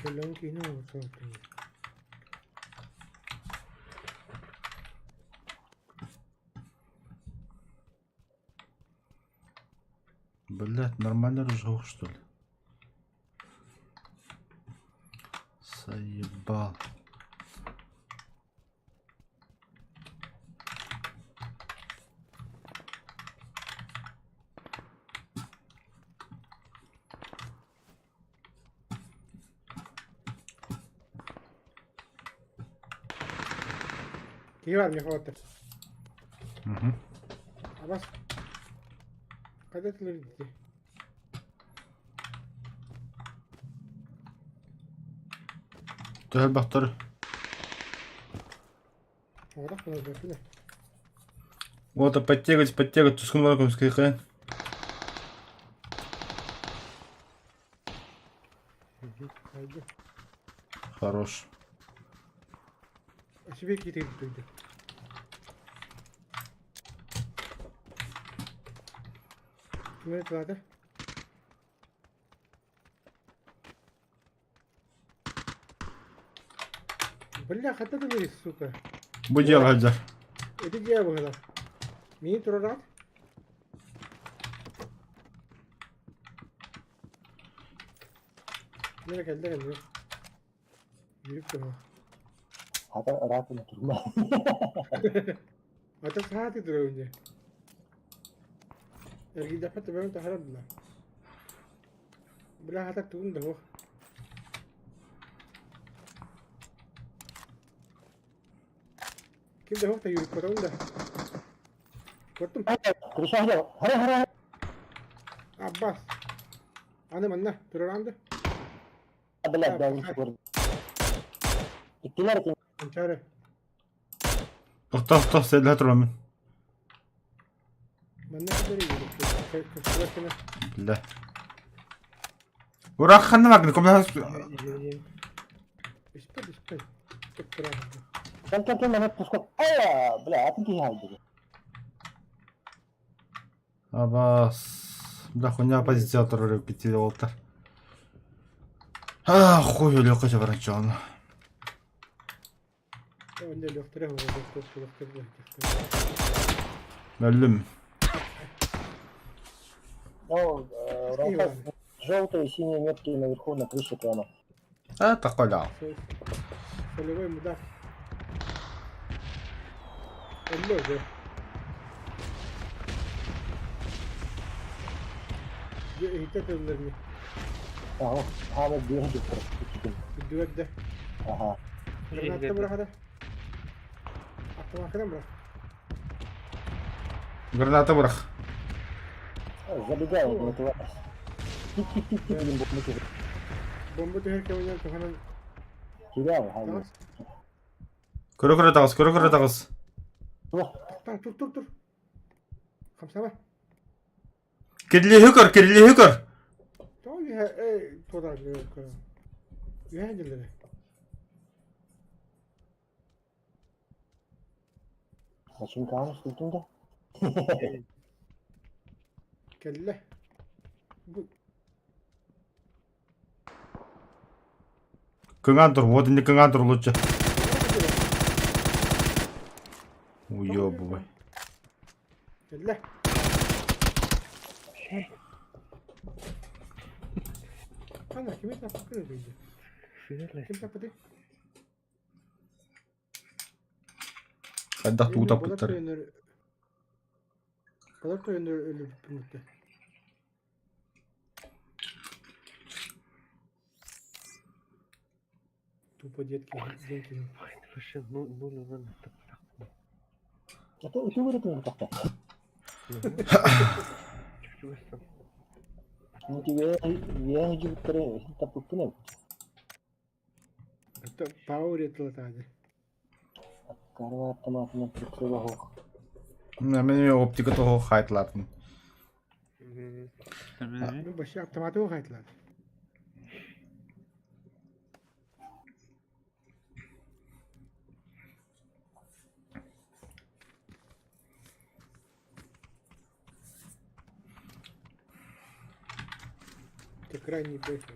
Long kino so. Блядь, нормально разжег, что ли? Заебал. Киевар мне хватит. Угу. А вас... Когда ты летите? Төл бақтар. Вот так надо было. Вот, подтягивать, тускун марком скайхайн. Пойду. Хорош. А себе какие-то идут. Ну это ладно. Бля, хата ты говоришь, сука. Будь я гаджар. Это где я выгадал? Мини турат? Nereye geldi? Yürüp durma. Hatta rahatına durma. Ata saati duruyor önce. Ergi dapat ben taharab la. Bela hatak tuun da ho. Kim da ho ta yürüp koraun da. Korktum. Kırışa hara. Abbas. Anı manna. Turandı. Bela davul sıkır. İktiler ki. Ançare. Toxta, sen hatırla men. Manna kadar yürüp. Kışlar kına. Billah. Urak xanna makni komna. İspet. Çok turandı. Kan bana puskot. Aya bela atın ki halde. Абас. Да хуйня позиционер репетировал-то. А, хуй, легко же врачон. Önce löftere ho. Löftere. Мәлім. Ну, желтые и синие метки наверху на крыше прямо. Это коля. Солевой мудак. Ölüyor be. İhtiyaç önlerini. Ага. Ahmet bir hadi kır. Bir düet de. Ага. Granatta bırak hadi. Attım arkadan bırak. Граната враг. Забегай, вот этого. Тик-тик-тик, блин, вот мы Bomba düşerken oynayan kafanın. терял, Tamam. ага. Көрі тағыз. Tamam dur. Kamsama. Керілі хүкір. Tamam ya. Toda. Yühenceleri. Зачем камушь тут-то? Kelle. Bu. Кыңан тұр, вот не кыңан тұр лучше. Уёбывай. Kelle. Ana kimi tapık öyleydi. Sinirli. Kim tapıdı? Қайдақ туу тап бұттар. Balık toyunu ölür birlikte. Тупо детки, деньги. Ай, вообще, ну, наверное, так. Это вырубил как-то. Чуть-чуть там. Ну тебе я не говорю, это пукнул. Это паури тылатады. Карва автоматом прикрывал. Мен оптика того хайтлатын. Ну, başı автоматы okaydılar. Это крайний приход.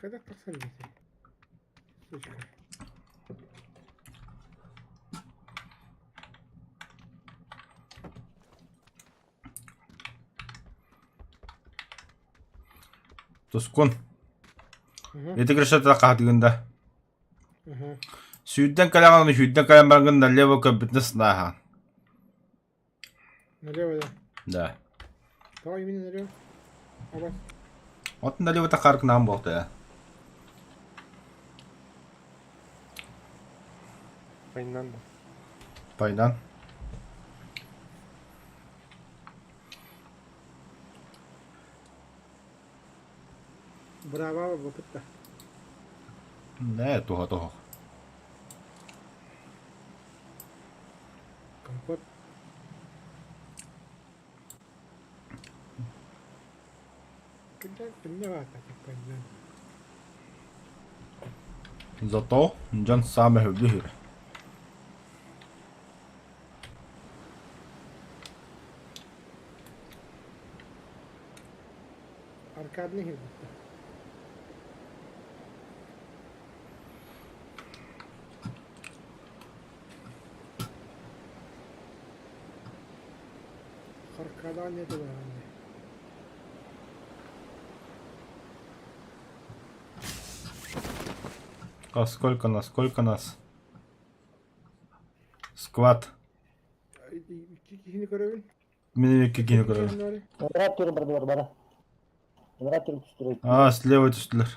Когда пацан дети? Сучка. Tuskun. Ага, Ити киршата каатыгында. ага. Сүйден каляганы сүйден калyan баргында лево көбүтнес наха. Налево, да. Да. Давай именно налево. Абас. Отын лево такарк нам болду я. Пайнан да. Пайдан. Браво, опытта. Не, toho. Компот. Когда понимаю, так и понимаю. Зато Джон саме хөвдүр. Аркадный хил. Аркада не туда. А сколько нас? Сквад. Кикini görevin. Менин эки кино көрөбүз. Генератор бар бара. Генератор түстүрөт. Слева түстүлөр.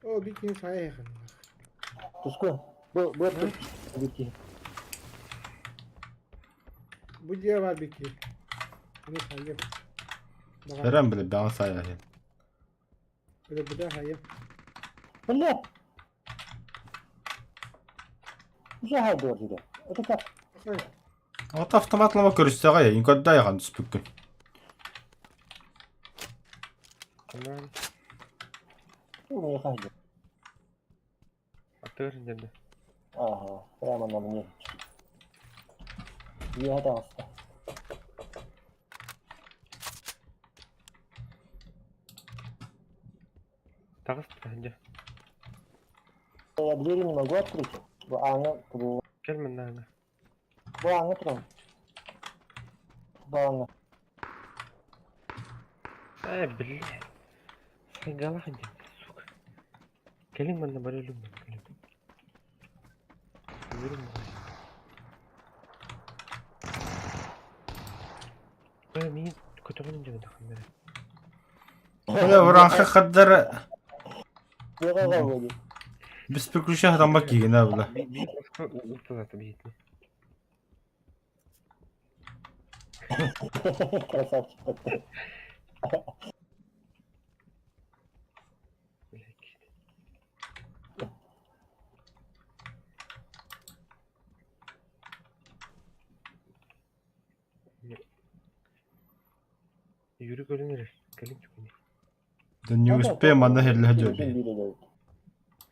O bir gün saya yakın. Туску. Bu бити. Bu diye var bir ki. Bunu sayayım. Берем биле баан сая. Böyle bu da hayır. Бля. Уже хайдор диде. Это как? Hayır. От автоматлама көрүшсөгө я инкодда яган түспүккүн. Пайнан. Ну, хайдор. Атыр деді. Ага, прямо на мне. Я отдался. Тағыс тұрады. Я двери не могу открыть. Bu Кел мен нағына. аңы тұрам. Bu аңы. Білі. Сайгала қанде, сука. Келің mənna бар өлім мен, келің. Yürüm ben. Niye kötülüğünce mi takımları? Оля буранхы каддары Ne kadar böyle? биз приключения тамбак кийген абла. Bir başka usta zaten bir yetme. Красавчик такой. Yürü görünür. Gelin çok iyi. Да не успеем, она херле jöbi.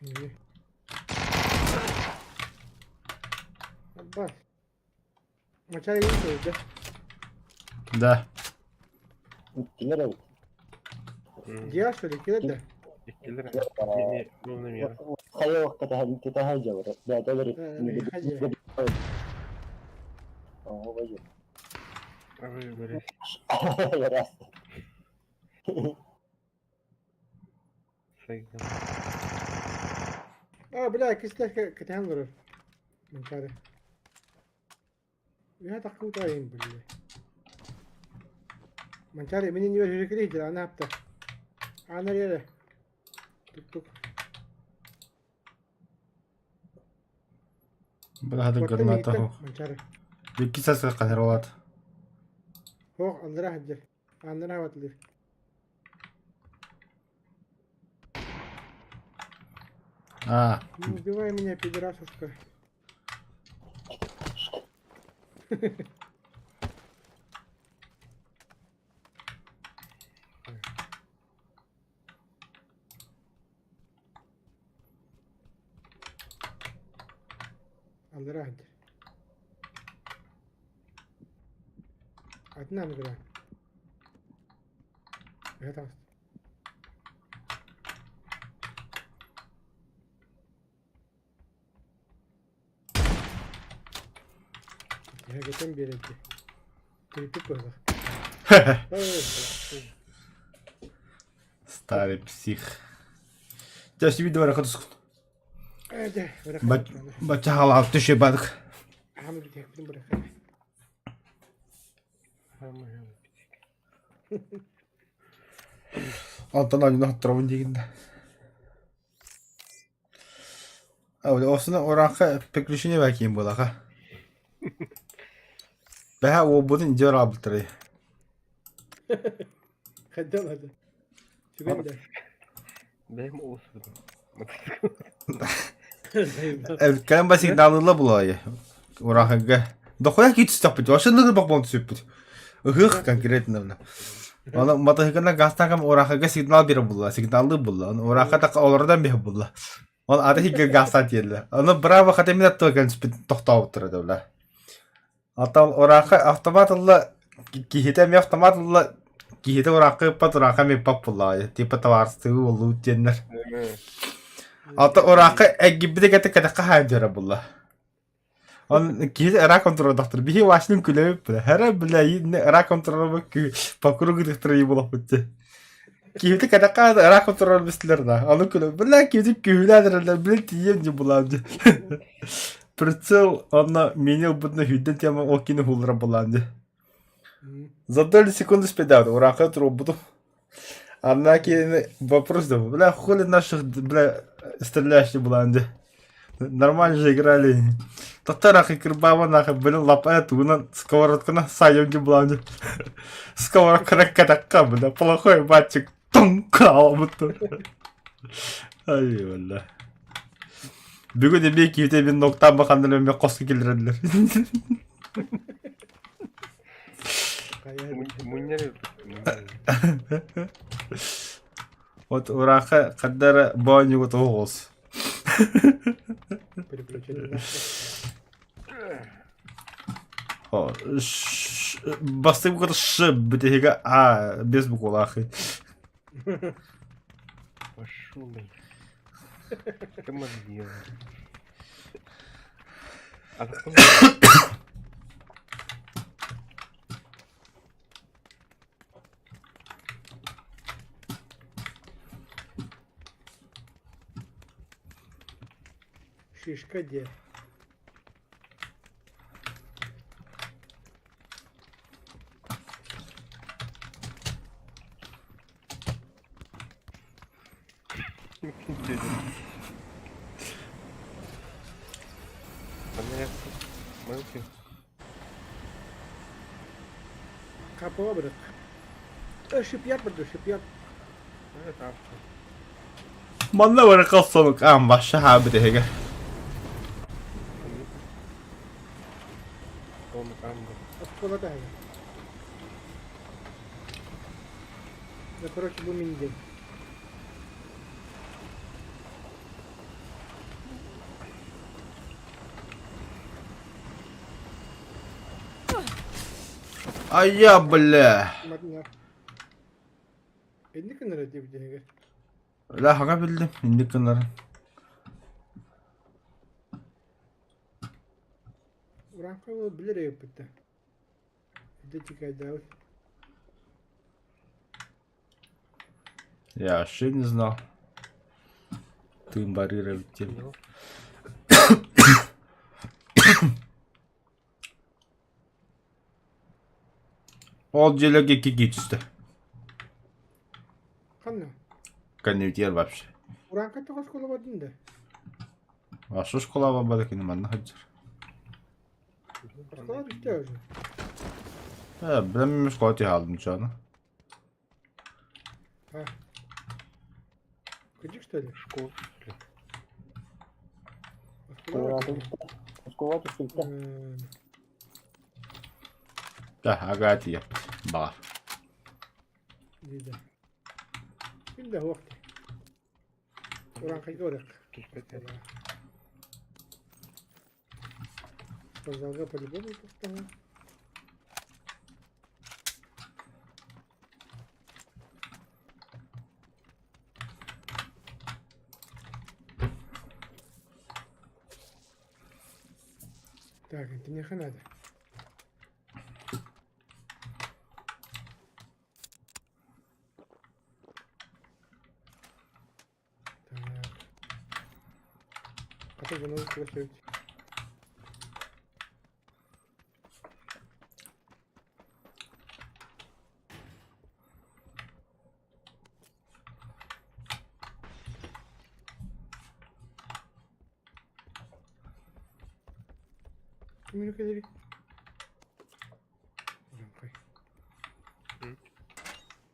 İyi. Abbas. Maça iyi söyledi. Да. Kimler Diğer söyledi ki de. Gittiler. Yeni bulunum ya. Hayır vakti tahaca var. Ben de Hadi. o var. Abi böyle. Yaras. Saygıdan. Bلا كسلك كتهنغر من كاره. يا تقوى طايم بالله. من كاره منين يوجه كريجر أنا هبته. أنا رياله. تك. بلا هذا الجرناطة هو. من كاره. بكيساس القنروات. هو عندنا هجر. عندنا واتلي. Не убивай меня, пидорасушка. Аллах. Одна игра. Это. Я geçen bir yere gitti. Kritik koydu. Старый псих. Сейчас тебе давай ходишь. Hadi bırak. Бача халал düşe badık. Hamı bir tek bırak. Нормально. Алтан айына хаттырабын дегенде. Осыны ораққа приключение бәкейін болаға. Бәһә о будын идея работает. Hadi hadi. Çıkın da. Benim olsun. Кәлем ба сигналлы булай. Ораққа. Дохуя кит стопить. Ашылығы бақ болын түсіппіт. Үхіқ конкретно бля. Оны мотоциклна гастагам ораққа сигнал беріп бұла. Сигналлы бұла. Ораққа тақ олардан бе бұла. Оны ады хиге гаста тиелі. Оны браво хатеминат тоген спит тоқтау тұрады бля. Атал ораққа автоматылы кихетем автоматылы кихете ораққа пат ораққа ме пап бұла. Типа товарстығы олу тенер. Ата ораққа әгібіде кәті кәтіққа хайдері бұла. Он кихете ара контрол доктор. Бихи вашның күлеміп бұла. Әрі бұла ені ара контрол бұк покругы дықтыры болып бұтты. Кихете кәтіққа ара контрол бістілер да. Оны күлеміп. Бұла кихете күйләдірілер. Бұла тием де бұламды. Прицел, она менял будто хюден тема окины хулра баланди. За доли секунды спидал, урака труба. Однако вопрос да, бля, хули наших, бля, стреляющих баланди. Нормально же играли. Татарах и крбава нахуй, блин, лапая туна, сковородка на сайонге баланди. Сковородка на катака, бля, плохой мальчик. Тункал, будто. Ай, бля. Бүгін де мен кейте мен ноқтан бақандан өме қосқы келдірділер. Муньер. Вот ураққа қаддары бауын егіт оғыз. Бастық бұқыты шы бітеге без бұқ олақы. Пошел, блин. Командир. А потом... Шишка где? Kapıma bırak. Işıp yap burada, ışıp yap. Evet abi. Manna var kalsanık an başa ha bітеге. Откуда дай? Да, короче, был мини-день. А я, бля. Madem 50 lira diye bir denege. La haga bildim. İndik kınların. Uranka o 1 lira yapıttı. Bir de çıkaydı abi. Я вообще не знал. Ты имбарировать тебе. Ол желеге geçti. Kanna. Конвертер вообще. Uranka da koskola vardın da. А что школа вам бадак не манна хаджар? Koskola düştü abi. Bilmem şkolati aldım canım. Ha. Gıcık что ли? Школа. Koskola var. Скувати шилька. Да, агати yap. Bağır. Вида. Şimdi vakti. Uranka görek. Позалга по-любому поставил. Антине ханада. Так. Ката bunu красивить. Minum kadar. Okey.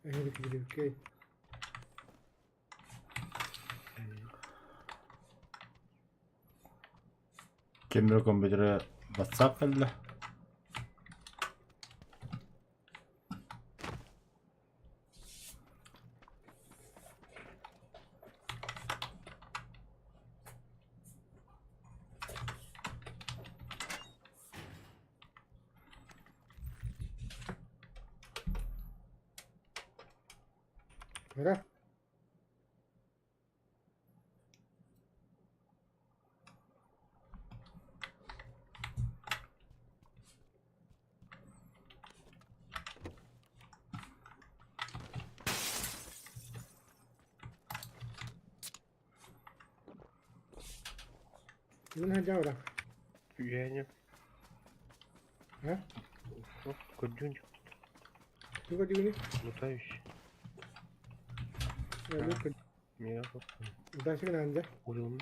Evet, kadar okey. Кемер компьютере WhatsApp калла. Bırak. Bunun hadi bırak. Я не... Ha? Кодюнь, Dur hadi bunu. мутающий. Ya dur hadi. Меня вот Buradan çıkın anca. урыл.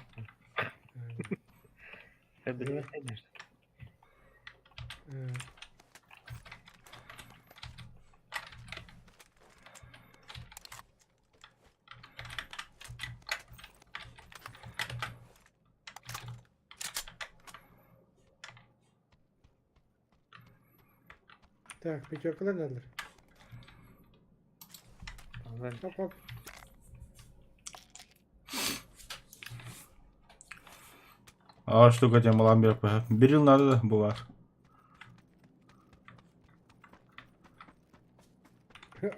Я бы не конечно. Так, пятеркаlar nedir? Ладно. Hop hop. Штука тем малам беріп қойып. Bir yıl nerede de bu var.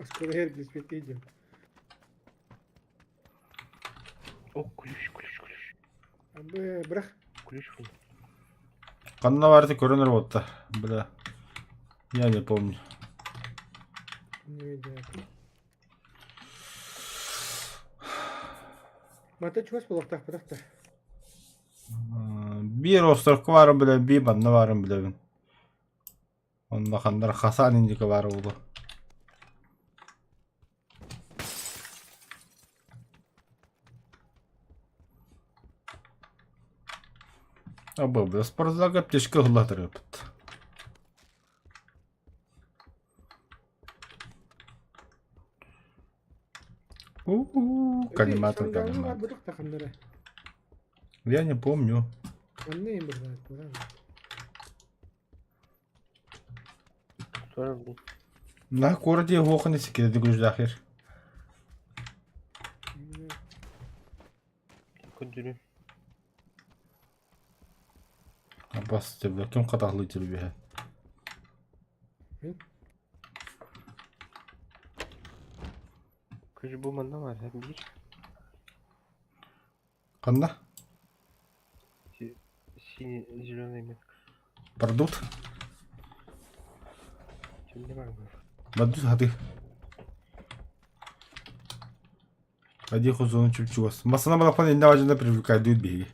Скоро я дисплей идем. О, ключ. Бırak. Ключ был. Қанна барды көрінір болды. Бля. Я не помню. Не видел. Мата чего спал так, бırak da. Bir островка varım bile, bir banda varım bile. Onda kanlar Hasan indiki var oldu. Абы, бля, спортзалга аптечка хылатыр yapıt. Коллиматор, коллиматор. Bırak da kanları. Я не помню. Anlayın burada. Sonra bu. На городе Гоханы секреты гүждахир. Кодюнь. Бас тебе ким катаклы тебе. Ключ bulmanda var. Hem bir. Канда? Синий, зеленый метка. Продут? Чем не могу. Бадут хаты. Один хозон чупчуас. Масана балапан инда важно привлекает дует беги.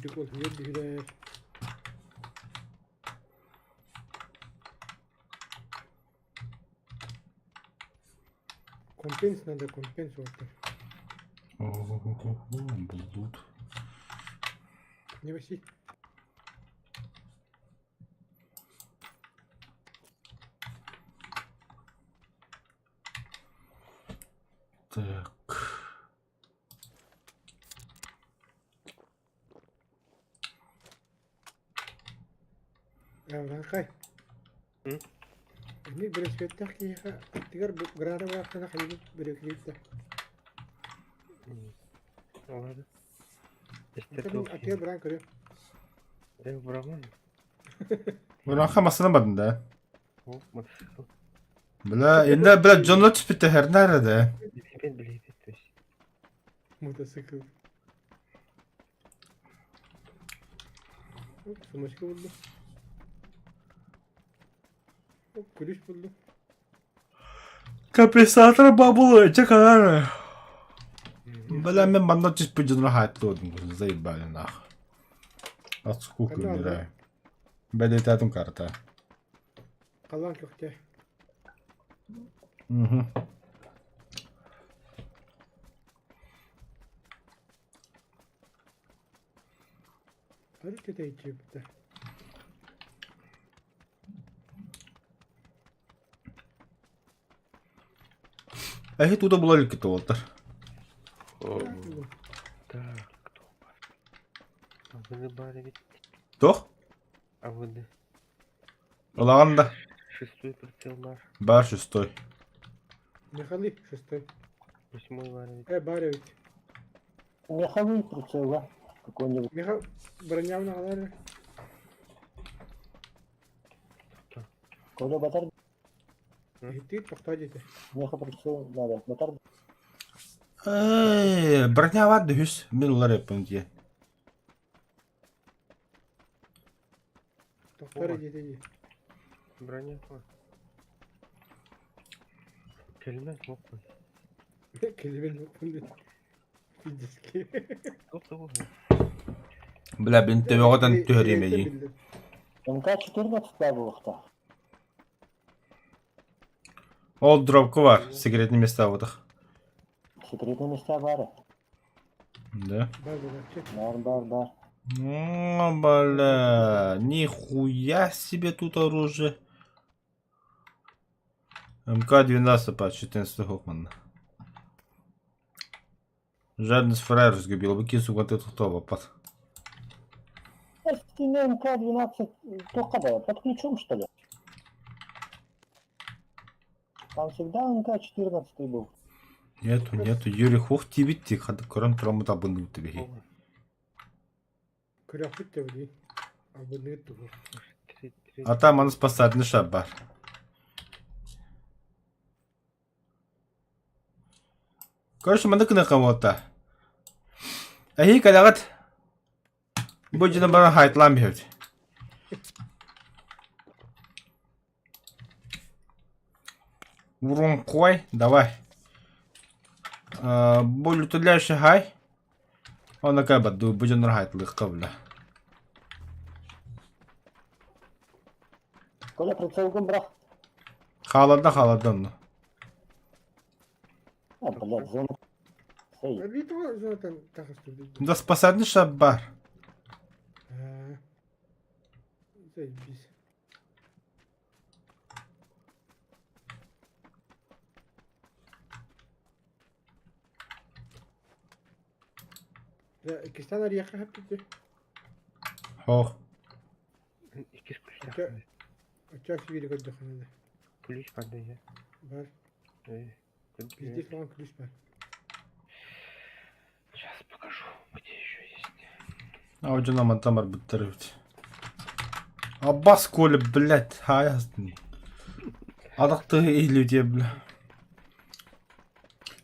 Прикол, видишь, компенс надо, компенс вот. Будут. Не воси. Так. Ранхай. Не берешь свет так и тигр града вахтана халил берек лифта. Oladu. İşte Tabii çok atıyor iyi. bırak kırıyor. Ev bırakmam. Buran hamasını badın da. Hop motosikl. Bula indi bula John Lotus bitti her nerede? Bileyim. Motosikl. Hop sumaşka buldu. Hop kulüş buldu. Kapesatara babulu çakalar. Bula ben banda çiz John hayatlı oldum. Zayıf böyle nah. Asıl Ben de kokuyor aldım. nere? Ben de itadım karta. Kalan köfte. Mhm. Hareket ediyor bir de. Тут было ли кто-то? Bırak buldum. Так, кто? А вы не бали ведь? Кто? А вы не? Ладно, Шестой прицел наш. бар шестой. Михали шестой. Восьмой вали ведь. Баревич. Меховый прицел, да? Какой-нибудь. Миха броня на галере. Коля батар, Gitti tokta gitti. меха прицел надо. Батар, Броня vardı hüs. Ben onları yapayım diye. Toktara gitti. Броня var. Kelime yok mu? Kelimenin okundu. Fiziski. Yok da bu. Bля, ben tevadan töremeyi. МК-14 да bu vakta. Old drop'u var. Секретный места вот их. Секретные места бары. Да. Бар бар. Бар. Бля, нихуя себе тут оружие. МК-12 по 14 Хокмана. Жадность фраер разгубил. Выкинь, сука, ты тут под. Ты на МК-12 только да, под ключом что ли? Там всегда МК-14 был. Нету. Юрий Хух тибитти. Хады көрім тұрамы табынды өтті бейі. Kıyafet de değil. Abone et dur. А там он спасательный шап бар. Короче, мандыкны кого-то. Ахи кадагат. Будь на бара хайтлам бьют. Урон кой, давай. Боль утоляющий хай. Он на кайбат, будь на хайтлых кабля. Коля прицел гумбрах. Халадан. А, блядь, зона. Эй, Битва zaten takıştı. Да спасательный шап бар. Biz. Ya iki tane araya hep gitti. Хох. İki kuş Açak, yaptım. açak sivili koyduk hanede. Ключ bende ya. Var. Bizde falan kulüs var. Сейчас покажу, где еще есть. Аудио мантамар биттеревич. Аббас Коля, блядь, хаясный. Адақты илюде, бля.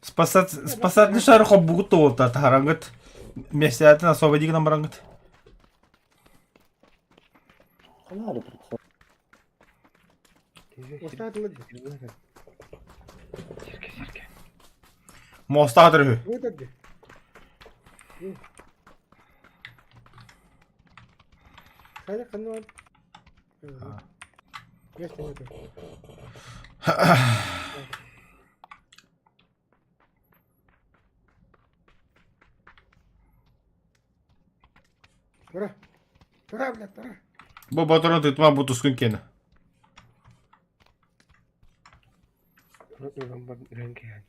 Спасательный шар хоббугут толта, тарангыт. Местятын освободигнан барангыт. фонарик прицел. Ostan atıldı. Сирке. Моста адыры. Bu tadı. Sadece kanı var. Geçti mi? Tara. Tara блядь, tara. Бу батырын тытма бу тускын кені. Lambar rengi yani.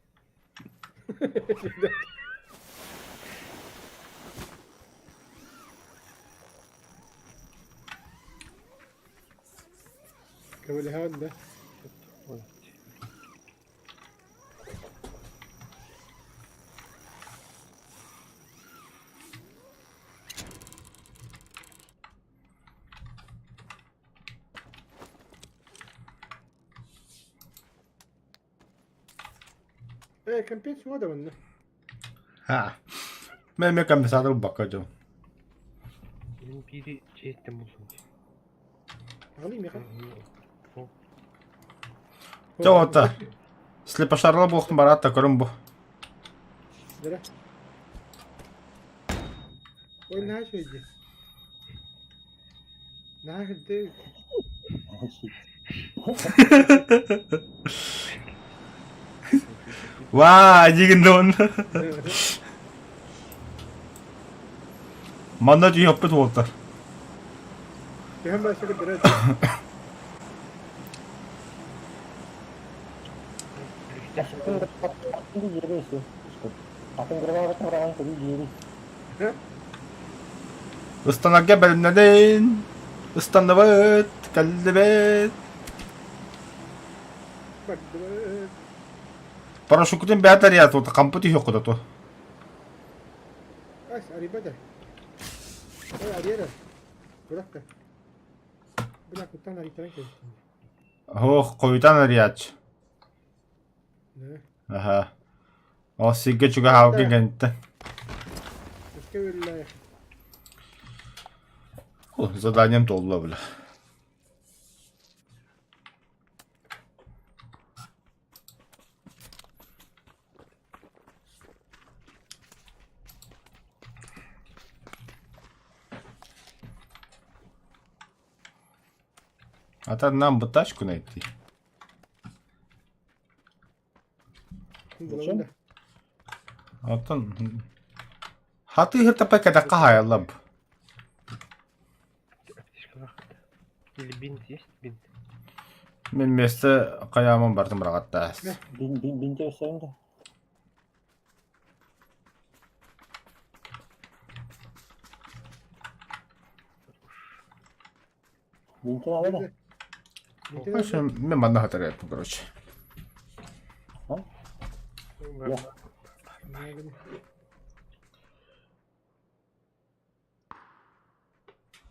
Kabul hemen de. Компенс мода вон. Ha. Ben kampisador bakacağım. Benim biri çeşitli olsun. Alayım ya. Çoğuta. Слепошарлы болсын барат та көрін bu. Зара. Ой, на что иди? На ты. Vaa, jigin doon. Manda ji yapıt oldu. Hem başladı biraz. Ini jadi sih. Aku ngerasa orang tadi jadi. Istanak'a bölümledin. Istanabıt, kallibet. Bak. Paraşütün bir atar ya, tuota kamputi yok da tu. As, arriba da. Ой, Ariera. Bırak da. Bırak utan ari tranquilo. Oh, koyutan arıyaç. Ne? Aha. O sigge juga havki gente. Es que la Zadaniem to oldu bile. Ата нам бы тачку найти. Зачем? Atan. Хаты гырта пакета кахаялаб. Аптечка вақыт. Или бинт есть? Бинт. Мен месте каямын бардым рагатта. Binti sen de. Binti ne da? Короче, мен манда хатар yaptım короче. Ya.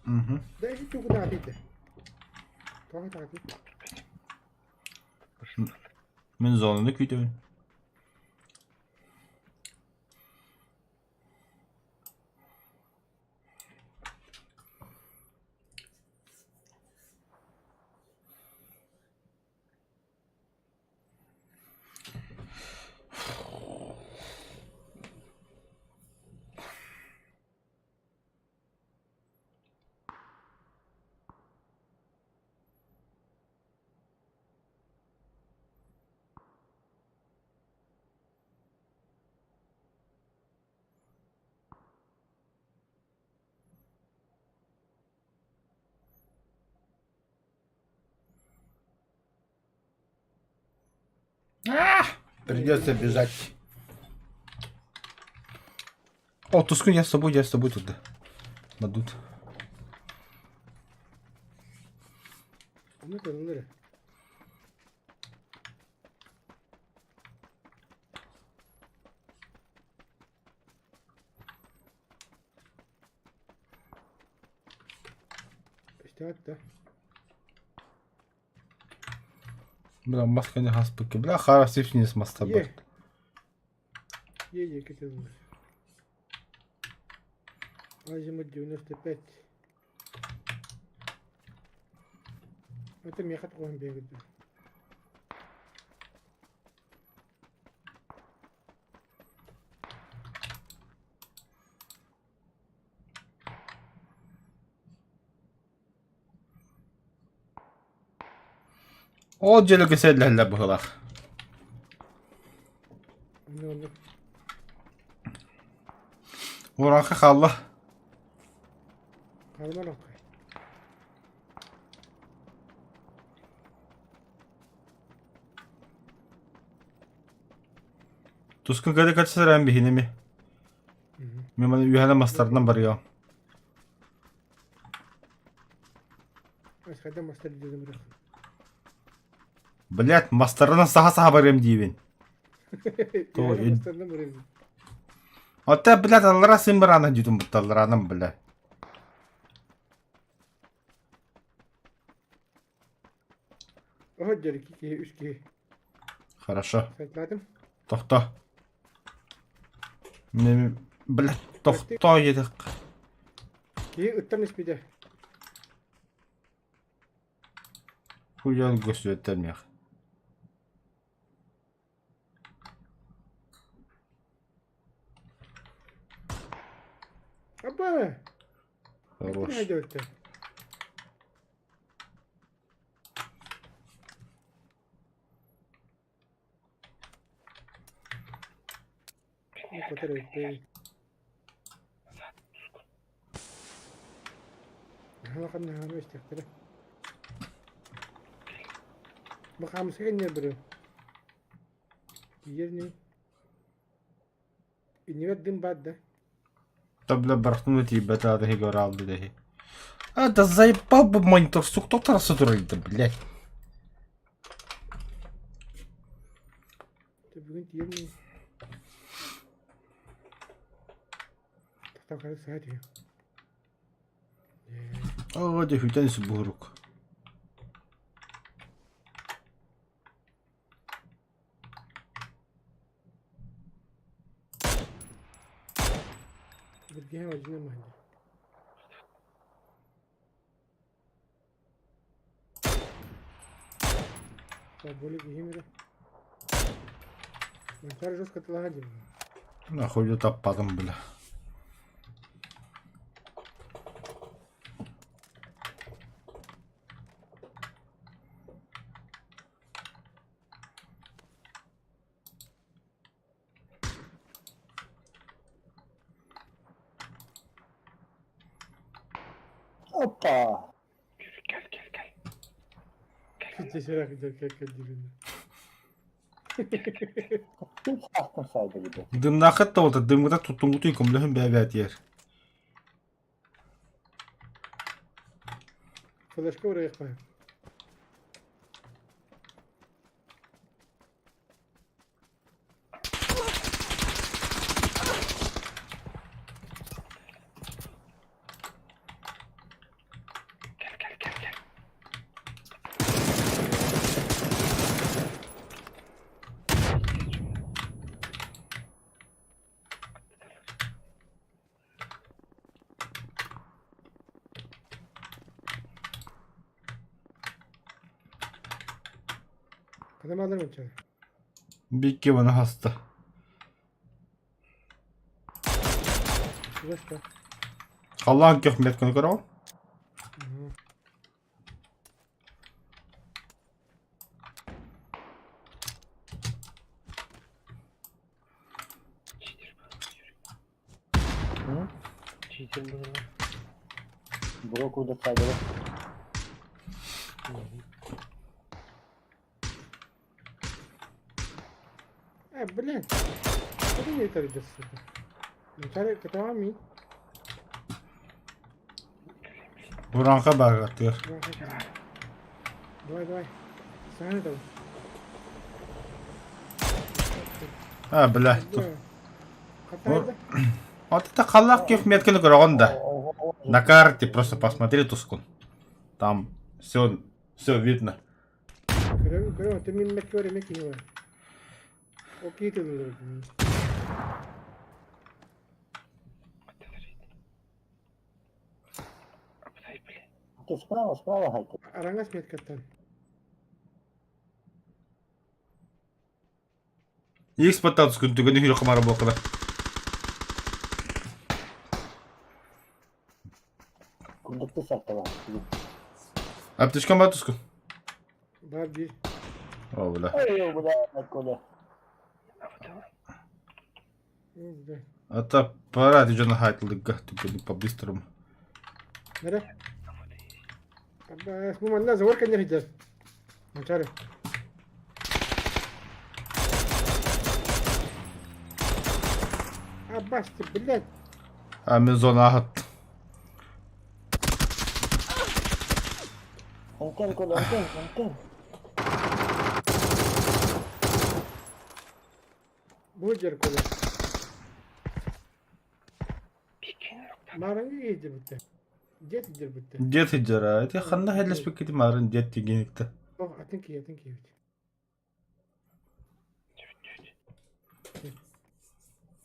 Угу. Да иди ты куда ты? Кого так ты? Мен zonunu kütüğün. Придется бежать. О, Тускун, я с тобой туда. Надут. Ну, ну, İşte hatta. Бля, маска не хаспыки. Бля, хара сифни с моста. Е. Е, как это называется? Азимут 95. Это мехат он бегает. O celo que se le bıhılar. Ну, Uğranka kallı. kalma lan. Tuskun gade kaçsır hem bihini mi? Ben bana üyene mastarından barıyor. Ась, когда мы стали делать брак. Блять, масtarından saha barıyorum diyevin. То, Я и- на остальном времени. Hatta блять allara simbrana diyordum bu tallarının bile. Ого, дядя, какие ушки. Хорошо. Сайт ладим. Tohta. Memi bile tohta yedik. Ki ıttan ispide. Huyan göstermiyor. Abba. Хорош. Haydi ötte. Bu kadar ötte. Hala ne haber işte. Bakalım sen ne bro? Yer ne? İni verdim badda. Табля брахнула тебе, да, да, играл, да. А, да заебал бы монитор, сука, кто раз да, блядь. Bugün yer ne? Takar saat ya. О, да, хутен с бурук. Bir gene acına mı? Более геймера. Монтаж жестко отлагали. Нахуй я таппадым, бля. Опа! Geçerek giderken kendini. Kim sahtın saydı bir de. Дымнахат да вот, дымгата туттунгуту икомлехин бәбәт ер. Flaşka oraya koy. Kadem alır mı çay? Бикки бана хаста. Flaşka. Халлан кех метканы көрәм. Hı? Cheater bu lan. Brok burada saydı. Блин. Куда мне это идет, сука? Монтаж катава ми. Буранга баргат ер. Давай, давай. Сани давай. А, бля. Хатайда. Вот это халлах кех метканы көрәм да. На карте просто посмотри тускун. Там все видно. Görüyorum, ты min mek var, mek var. Okey diyorlar. Ты справа, хайты. Arangas metkatan. Икс паттан тускун түгені хүйрі қымары болқыда. Kunduktu sattı lan. Аптечкан бар тускун. Var bir. О, бля. Ой, bu da akıllı. Да. Это пора, ты что нахайтил, ты по-быстрому. Nere? Abbas, bu malla zor kan yapacağız. Montar. Abbas, billet. А мен зона ахат. Anten kol, anten. Bu cer kola. Marangı iyidir bitti. Jet iyidir bitti. Дед иджара. Это ханна хедлес пекети марын дед тигенекте. Oh, atın ki.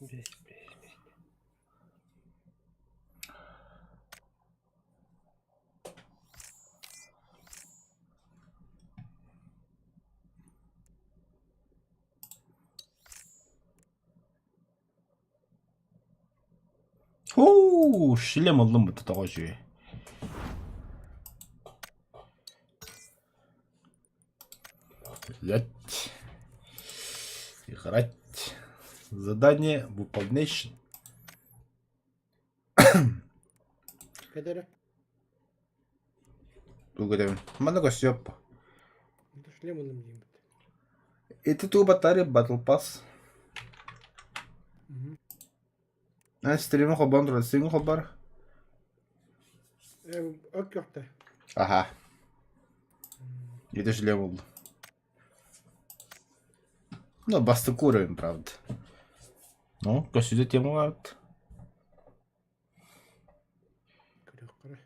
Бес. Хуу, шлем алdım bu tutağacı. Взять. Играть. Задание выполнение. Кедері. Благодарю. Много все. Это шлем алым деймін. Это ту батарея Battle Pass. Мгм. Стримі хобан ролсing хобар. Ök yokta. Ага. Это шлем oldu. Ну, bastık уровень, правда. Ну, көсүдө тема var. Kırık kırık.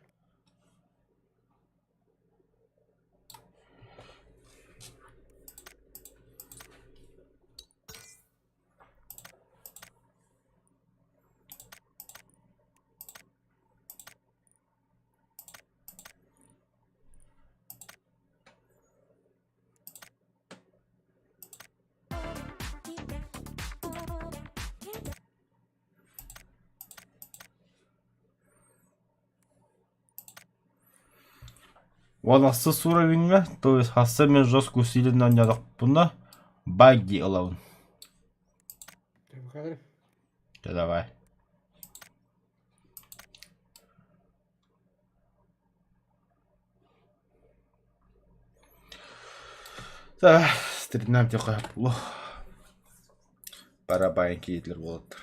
Волоссыз уровень ме? То есть хасса мен жестко усиленно ойнадық бұны багги алауын. Tabii kadar. Да давай. Да, стрімнам те қойып бұл. Барабайын кейтлер болады.